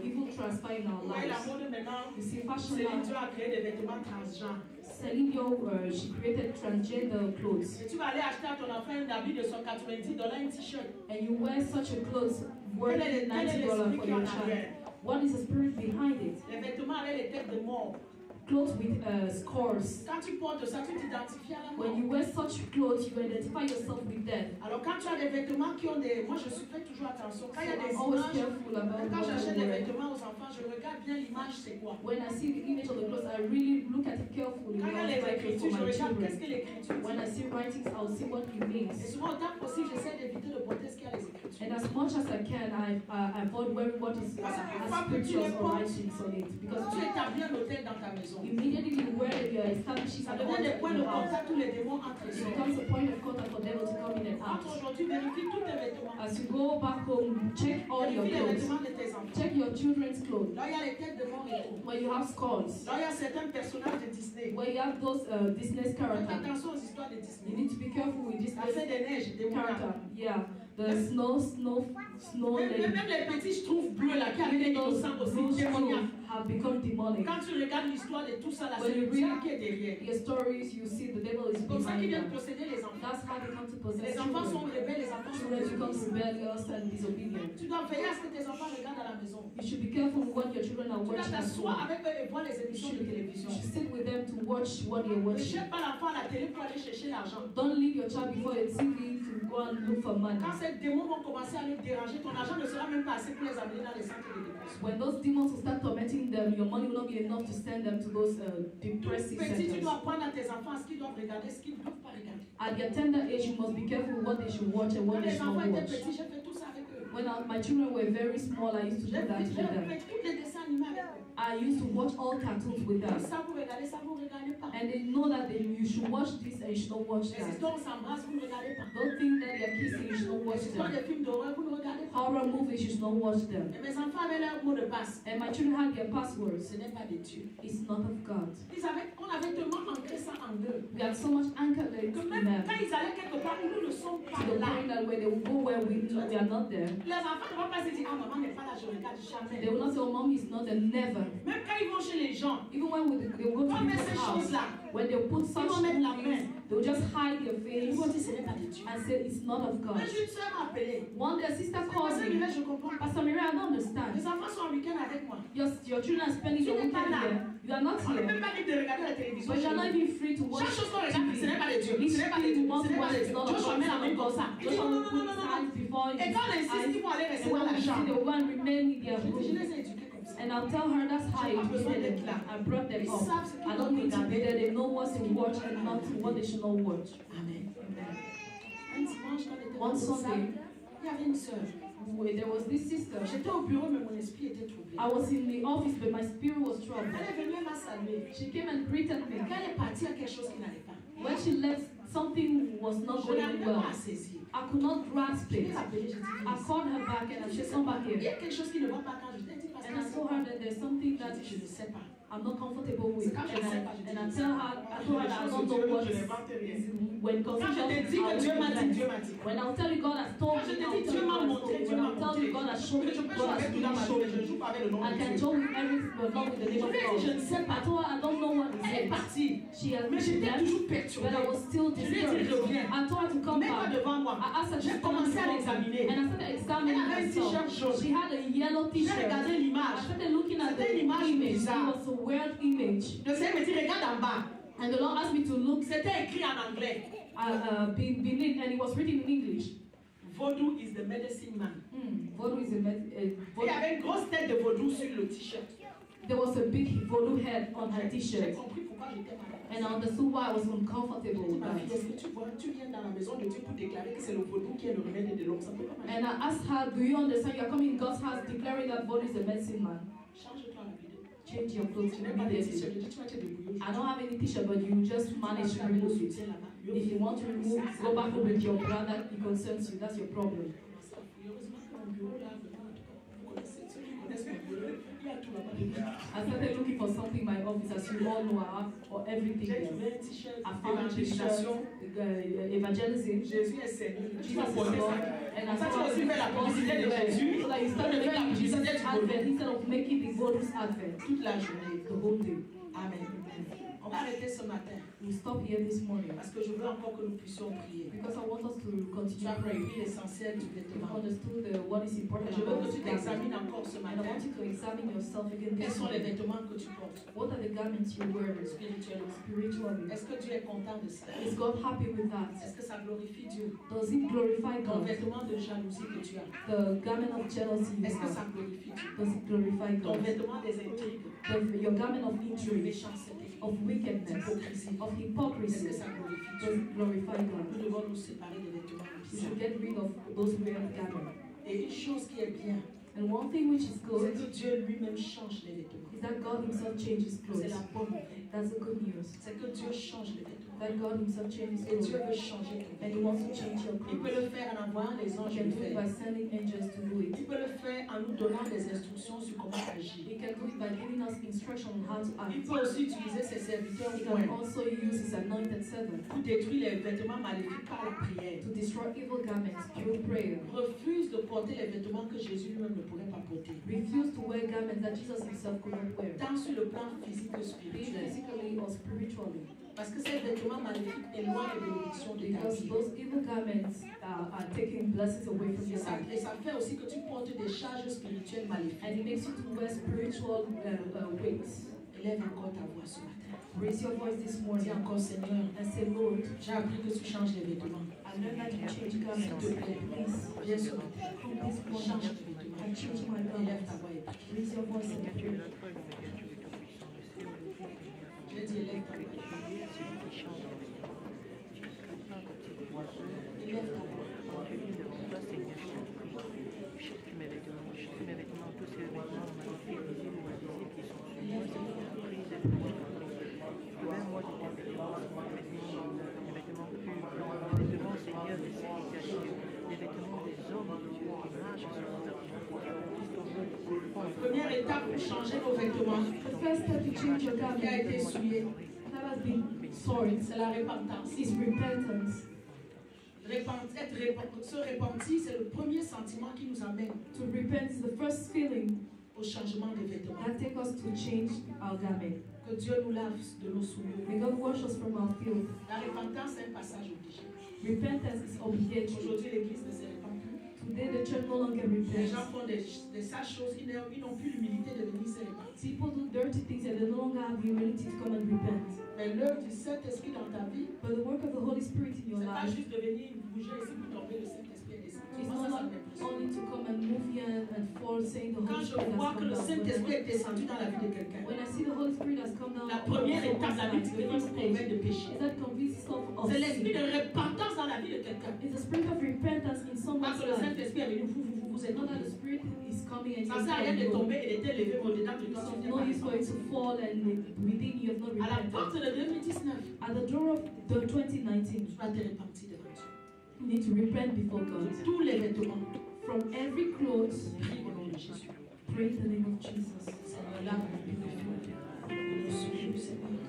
C: evil transfer in our
B: Ouais, la
C: lives.
B: mode maintenant,
C: You see, fashion
B: Céline Dion
C: now,
B: a créé des vêtements transgenres.
C: Celine Dion, she created transgender clothes.
B: Et tu vas aller acheter à ton enfant un habit de $190, un t-shirt.
C: And you wear such a clothes worth
B: Quel est
C: $90
B: l'esprit
C: for
B: qui est en
C: your child.
B: arrière?
C: What is the spirit behind it?
B: Les vêtements avec les têtes de mort.
C: Clothes with scores.
B: Quand tu portes ça, tu t'identifies à la mort.
C: When you wear such clothes, you identify yourself with death.
B: Alors quand tu as des vêtements qui ont des... Moi, je fais toujours attention. Quand il y a des
C: I'm always
B: images,
C: careful about
B: quand
C: what
B: j'achète
C: I
B: des
C: wear.
B: vêtements aux enfants, je regarde bien l'image, c'est quoi.
C: When I see the image of the clothes, I really look at it carefully.
B: Quand il y a
C: When I
B: les
C: buy clothes
B: écritures,
C: for
B: je
C: my
B: regarde qu'est-ce
C: children.
B: que l'écriture
C: When I
B: dit.
C: see writings, I'll see what it
B: Et
C: means.
B: souvent, autant que possible, j'essaie d'éviter de porter ce qu'il y a les écritures.
C: And as much as I can, I avoid wearing what is
B: Parce que une
C: has
B: fois que tu
C: scriptures
B: les
C: or
B: portes,
C: writings on it. Because
B: tu établis un hôtel dans ta maison.
C: immediately you wear it, you are establishing
B: Ça
C: an
B: devient
C: altar
B: des
C: in
B: points de
C: your house.
B: contact où les démons entrent et
C: It
B: sortent.
C: becomes a point of contact for devil to come in and
B: Entre
C: out.
B: aujourd'hui, vérifie tous tes vêtements.
C: As you go back home, check all your
B: Vérifie les
C: clothes.
B: vêtements de tes enfants.
C: Check your children's clothes.
B: Là, il y a les têtes de mort et tout.
C: Where you have scars.
B: Là, il y a certains personnages de Disney.
C: Where you have those Disney
B: Faites
C: characters.
B: attention aux histoires de
C: You
B: Disney.
C: need to be careful with this
B: La fête des neiges, des
C: character.
B: moyens.
C: Yeah, the snow lady.
B: Même les petits schtroumpfs bleus là qui arrivent
C: Even
B: des
C: those
B: innocents aussi,
C: blue
B: démoniaques.
C: shrubs have become demonic.
B: Quand tu regardes l'histoire de tout ça, là,
C: When
B: c'est
C: you
B: le
C: read
B: diable qui est derrière.
C: Your stories, you see the devil is
B: C'est comme ça qu'ils
C: behind
B: viennent
C: them.
B: posséder les enfants.
C: That's how they come to possess
B: Les enfants sont
C: children.
B: rebelles, les enfants sont
C: Children become
B: désobéissants.
C: rebellious and disobedient.
B: Tu dois veiller à ce que tes enfants regardent à la maison.
C: You should be careful with what your children are
B: Tu dois
C: watching at
B: t'asseoir
C: home.
B: avec eux et voir les
C: You
B: émissions de
C: should,
B: télévision.
C: you should sit with them to watch what they're
B: Ne
C: watching.
B: jette pas l'enfant à la télé pour aller chercher l'argent.
C: Don't leave your child before a TV to go and look for money.
B: Quand ces démons vont commencer à les déranger, ton argent ne sera même pas assez pour les amener dans les centres de dépression.
C: When those demons will start tormenting them, your money will not be enough to send them to those depressive
B: Petit, tu
C: centers.
B: dois apprendre à tes enfants ce qu'ils doivent regarder, ce qu'ils ne doivent pas regarder.
C: At their tender age, you must be careful what they should watch and
B: Quand
C: what they
B: les
C: should
B: enfants
C: not
B: étaient
C: watch.
B: petits, j'ai fait tout ça avec eux.
C: When my children were very small, I used to do
B: J'ai
C: that with them.
B: fait tous les dessins animés avec eux.
C: I used to watch all cartoons with them.
B: Ça vous regardez pas.
C: And they know that you should watch this and you should not watch
B: Les
C: that.
B: histoires où on s'embrasse, vous ne regardez pas.
C: Don't think that they're kissing, you should not watch
B: Les histoires
C: them.
B: des films d'horreur, vous ne regardez pas.
C: Horror movies, you should not watch them.
B: Et mes enfants avaient leur mot de passe.
C: And my children had their passwords.
B: Ce n'est pas de Dieu.
C: It's not of God.
B: On avait tellement ancré ça en eux.
C: We have so much anchored in
B: Que
C: them
B: même quand ils allaient quelque part où nous ne sommes pas
C: to the
B: là,
C: point that when they will go where we are not there,
B: les enfants ne vont pas se dire, ah maman n'est pas là, je regarde jamais.
C: they will not say, oh, mommy is not there, never.
B: Même quand ils vont chez les gens,
C: Even when they will go to
B: on met ces
C: people's house,
B: choses-là.
C: when they put such
B: Ils vont mettre la
C: things,
B: main.
C: they will just hide their
B: Ils
C: face
B: vont dire, ce n'est pas de Dieu.
C: and say it's not of God.
B: Mais une soeur m'a appelé.
C: One day a sister
B: Parce
C: called
B: que
C: me,
B: je comprends pas.
C: Pastor Mira, I don't understand.
B: Les enfants sont en week-end avec moi.
C: your children are spending the weekend here, you are not
B: On n'est
C: here.
B: même pas libre de regarder la télévision.
C: But you are not even free to watch
B: Chaque chose qu'on regarde, ce n'est pas de Dieu.
C: Each
B: Ce n'est pas de
C: thing
B: Dieu.
C: you want
B: Ce
C: to
B: n'est pas
C: watch
B: de
C: is
B: Dieu.
C: not
B: Joshua met la main comme ça. Il dit
C: Joshua
B: non,
C: will
B: non,
C: put
B: non, non,
C: his
B: non,
C: hands
B: non.
C: before
B: Et
C: his
B: quand on insiste,
C: eyes.
B: ils vont aller rester
C: And
B: dans
C: when
B: la
C: we see,
B: chambre.
C: they will go and remain in their
B: Je dis, je
C: room.
B: les ai éduqués comme ça.
C: And I'll tell her that's how I educated them. I brought them up. I don't need to be there. They know what to watch and not what they should not watch.
B: Amen.
C: Amen.
B: Un dimanche, quand on était
C: One
B: dans le
C: Sunday,
B: il y avait une sœur.
C: there was this sister.
B: J'étais au bureau, mais mon esprit était troublé.
C: I was in the office, but my spirit was troubled.
B: Elle est venue, elle m'a salué.
C: She came and greeted me.
B: Quand elle est partie, il y a quelque chose qui n'allait pas.
C: When she left, something was not
B: Je
C: going
B: n'arrivais
C: well.
B: pas à saisir.
C: I could not grasp
B: Je
C: it.
B: l'ai appelée, j'ai dit,
C: I called her back and I said, come back
B: il y
C: here.
B: a quelque chose qui ne va pas quand je t'ai dit parce
C: And I
B: que
C: told her that there's something that
B: je ne sais pas.
C: I'm not comfortable with.
B: C'est quand je ne sais pas, je
C: And I
B: dis
C: tell her, I told her that I don't know what is when
B: Quand je
C: confusion
B: te dis que Dieu m'a dit, Dieu m'a dit.
C: When I'll tell you God has told
B: Quand je
C: me,
B: te
C: I'll
B: dis
C: tell
B: Dieu
C: you
B: m'a
C: God has
B: montré,
C: told me.
B: Dieu
C: When
B: m'a
C: I'll tell
B: montré.
C: you God has shown me,
B: Je peux
C: God
B: jouer
C: has
B: avec tout dans
C: really
B: ma
C: shown
B: vie, je ne
C: me.
B: joue pas avec le nom
C: I
B: de
C: can
B: Dieu.
C: joke with everything, but not with the name of
B: Je lui ai dit, je
C: God.
B: ne sais
C: I
B: pas.
C: told her I don't know what
B: Elle est
C: it is.
B: partie.
C: She has
B: Mais j'étais
C: left,
B: toujours
C: but I
B: perturbée.
C: was still
B: Je lui ai dit,
C: disturbed.
B: reviens.
C: I told her to come
B: Mets-toi
C: back.
B: devant moi.
C: I asked her to
B: J'ai
C: stand
B: commencé à
C: before me.
B: l'examiner.
C: And I started examining
B: Elle avait un
C: herself.
B: t-shirt jaune.
C: She had a yellow
B: J'ai
C: t-shirt.
B: regardé
C: I
B: l'image.
C: started looking at the
B: C'était une image
C: image. It
B: bizarre.
C: was a weird image.
B: Le Seigneur me dit, regarde en bas.
C: And the Lord asked me to look
B: C'était écrit en anglais.
C: beneath, and it was written in English.
B: Vaudou is the medicine man.
C: Voodoo is a
B: Il y avait une grosse tête de vaudou sur le t-shirt.
C: There was a big voodoo head on her
B: J'ai
C: t-shirt.
B: compris pourquoi j'étais malade.
C: And I understood why I was uncomfortable with
B: Ma fille,
C: that.
B: est-ce que tu vois, tu viens dans la maison de Dieu pour déclarer que c'est le vaudou qui est le remède de l'homme. Ça peut pas marcher.
C: And I asked her, do you understand? You're coming in God's house declaring that voodoo is a medicine man.
B: Change-toi la vidéo.
C: Change your clothes
B: Je n'ai pas de
C: immediately.
B: t-shirt. Je dis, tu vas te débrouiller.
C: I don't have any t-shirt, but you just manage to remove it. If you want to remove, go back home with your brother. It concerns you. That's your problem.
B: Heureusement que mon bureau là, vous connaissez, ceux qui connaissent mon bureau, il y a tout là-bas.
C: I started looking for something in my office, as you all know, I have for everything
B: J'ai
C: there.
B: trouvé un t-shirt
C: I found a t-shirt,
B: d'évangélisation.
C: evangelism.
B: Jésus est Seigneur. Tu vas
C: Jesus is
B: porter
C: Lord.
B: ça.
C: And I
B: Ça, tu
C: saw
B: vas aussi faire la publicité de Jésus.
C: so that you start
B: Tu vas faire la
C: making Jesus
B: publicité du
C: advert
B: vaudou
C: instead of making the voodoo's advert
B: toute la journée.
C: the whole day.
B: Amen. On va arrêter ce matin
C: We stop here this morning
B: parce que je veux encore que nous puissions prier.
C: because I want us to
B: Tu
C: continue
B: as
C: praying.
B: compris l'essentiel du
C: You've
B: vêtement.
C: understood what is important
B: Je veux
C: about
B: que tu
C: this garment.
B: t'examines encore ce
C: And I
B: matin.
C: want you to examine yourself again
B: Quels
C: this
B: sont les
C: morning.
B: vêtements que tu portes
C: What are the garments you wear
B: spirituellement?
C: spiritually?
B: Est-ce que Dieu est content de ça?
C: Is God happy with that?
B: Est-ce que ça glorifie Dieu?
C: Does it glorify
B: Ton
C: God?
B: vêtement de jalousie que tu as,
C: The garment of jealousy you
B: est-ce que
C: have,
B: ça glorifie Dieu?
C: does it glorify
B: Ton
C: God?
B: vêtement des intrigues,
C: Your garment of
B: de
C: injury,
B: méchanceté,
C: of wickedness,
B: d'hypocrisie,
C: of
B: est-ce que
C: hypocrisy,
B: ça glorifie
C: does
B: Dieu?
C: it glorify God?
B: Nous devons nous séparer des vêtements
C: We
B: bizarres.
C: should get rid of those weird garments.
B: Et une chose qui est bien,
C: And one thing which is
B: c'est
C: good
B: que Dieu lui-même change les vêtements.
C: is that God Himself changes
B: C'est
C: clothes.
B: la bonne nouvelle.
C: That's the good news.
B: C'est que Dieu change les vêtements.
C: That God Himself changes
B: Et Dieu
C: clothes.
B: veut changer ton
C: And He
B: vêtement.
C: wants to change your
B: Il peut
C: clothes.
B: le faire en envoyant les
C: He
B: anges
C: can
B: le
C: do it
B: faire.
C: by sending angels to do it.
B: Il peut le faire en nous donnant des instructions sur comment agir.
C: He can do it by giving us instruction on how to
B: Il
C: act.
B: peut aussi utiliser ses serviteurs
C: He
B: pour
C: can also use His anointed servant
B: pour détruire les vêtements maléfiques par la prière.
C: to destroy evil garments through prayer.
B: Refuse de porter les vêtements que Jésus lui-même ne pourrait pas porter.
C: Refuse to wear garments that Jesus Himself could not wear,
B: Tant sur le plan physique que
C: be it
B: spirituel.
C: physically or spiritually.
B: Parce que ces vêtements maléfiques éloignent les bénédictions de ta
C: Because
B: vie.
C: those evil garments are taking blessings away from
B: Et
C: your
B: ça,
C: life.
B: et ça fait aussi que tu portes des charges spirituelles maléfiques.
C: And it makes you to wear spiritual weights.
B: Élève encore ta voix ce matin.
C: Raise your voice this
B: Dis
C: morning
B: encore, Seigneur,
C: and say, Lord,
B: j'ai appris que tu changes les vêtements.
C: I learned that you change
B: S'il
C: garments.
B: te plaît,
C: Please,
B: viens ce matin.
C: come this morning
B: Change tes vêtements.
C: and change my
B: Élève ta
C: garments.
B: voix et prie.
C: Raise your voice and pray.
B: Je dis, élève ta voix. Élève ta voix. Première étape pour changer nos vêtements
C: The first step to change your
B: qui a été
C: garment
B: souillé,
C: that has been soiled
B: c'est la repentance.
C: is repentance.
B: Se repentir, c'est le premier sentiment qui nous amène
C: To repent is the first feeling
B: au changement des vêtements.
C: that takes us to change our garment.
B: Que Dieu nous lave de nos souillures.
C: May God wash us from our filth.
B: La repentance, c'est un passage obligé.
C: Repentance is obligatory.
B: Aujourd'hui, l'Église ne se répand plus.
C: Today the church no longer
B: Les
C: repents.
B: gens font des sales choses, ils n'ont plus l'humilité de venir se
C: they no longer have the humility to come and repent.
B: Mais l'œuvre du Saint-Esprit dans ta vie,
C: But the work of the Holy Spirit in your
B: c'est pas
C: life
B: juste de venir bouger ici pour tomber, le Saint-Esprit est descendu.
C: is
B: Moi, ça,
C: not
B: ça m'impressionne.
C: only to come and move here and fall, saying the
B: Quand
C: Holy
B: je
C: Spirit has
B: vois que
C: come
B: le
C: down.
B: Saint-Esprit est descendu dans la vie de quelqu'un,
C: When I see the Holy Spirit has come down,
B: la première
C: on
B: étape, la
C: someone's
B: Bible
C: life,
B: dit
C: the
B: qu'il
C: first
B: nous convainc
C: stage
B: de péché.
C: is that convinces of
B: C'est
C: sin.
B: l'esprit de repentance dans la vie de quelqu'un.
C: It's the spirit of repentance in
B: Pas
C: someone's
B: que le
C: life.
B: Saint-Esprit est venu, vous êtes
C: Not that
B: tombés.
C: the Spirit is coming and
B: Ça
C: you're
B: sert à rien de
C: falling.
B: tomber et d'être levé au-dedans de
C: It's
B: toi.
C: of
B: tu n'es
C: no
B: pas
C: use for you to fall and within you have not
B: à la porte
C: repented.
B: de 2019,
C: At the door of the 2019,
B: tu vas te repentir devant Dieu.
C: you need to repent before God.
B: Tous les vêtements,
C: From every clothes,
B: prie au nom de Jésus.
C: pray in the name of Jesus.
B: Seigneur, lave nos vêtements. Nous souillons, Seigneur.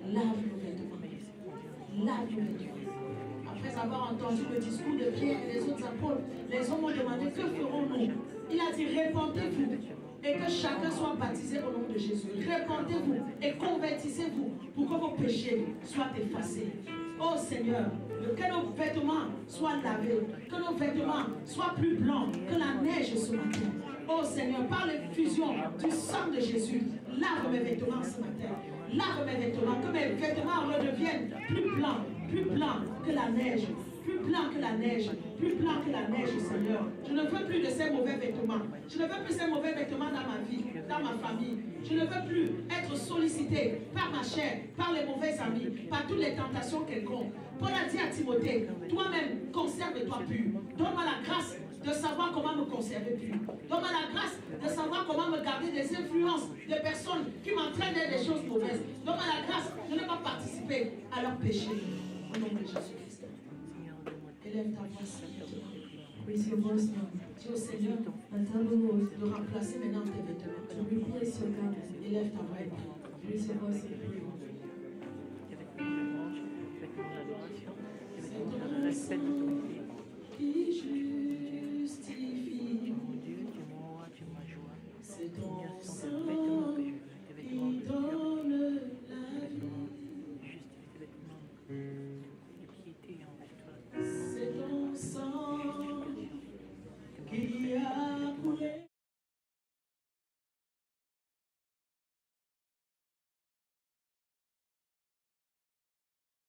B: Lave nos vêtements. Lave nos vêtements. Après avoir entendu le discours de Pierre et des autres apôtres, les hommes ont demandé que ferons-nous? Il a dit répentez-vous et que chacun soit baptisé au nom de Jésus. Répentez-vous et convertissez-vous pour que vos péchés soient effacés. Oh Seigneur, que nos vêtements soient lavés, que nos vêtements soient plus blancs que la neige ce matin. Oh Seigneur, par l'effusion du sang de Jésus, lave mes vêtements ce matin. Lave mes vêtements, que mes vêtements redeviennent plus blancs que la neige. Plus blanc que la neige, plus blanc que la neige, Seigneur. Je ne veux plus de ces mauvais vêtements. Je ne veux plus ces mauvais vêtements dans ma vie, dans ma famille. Je ne veux plus être sollicité par ma chair, par les mauvais amis, par toutes les tentations quelconques. Paul a dit à Timothée, toi-même, conserve-toi pur. Donne-moi la grâce de savoir comment me conserver pur. Donne-moi la grâce de savoir comment me garder des influences de personnes qui m'entraînent dans des choses mauvaises. Donne-moi la grâce de ne pas participer à leurs péchés. Au nom de Jésus-Christ. Élève ta voix, Seigneur.
C: Raise your voice now
B: Dis au Seigneur
C: and tell the Lord
B: de remplacer maintenant tes vêtements.
C: to replace your garment.
B: Élève ta voix et prie.
C: Raise your voice and pray.
B: Qui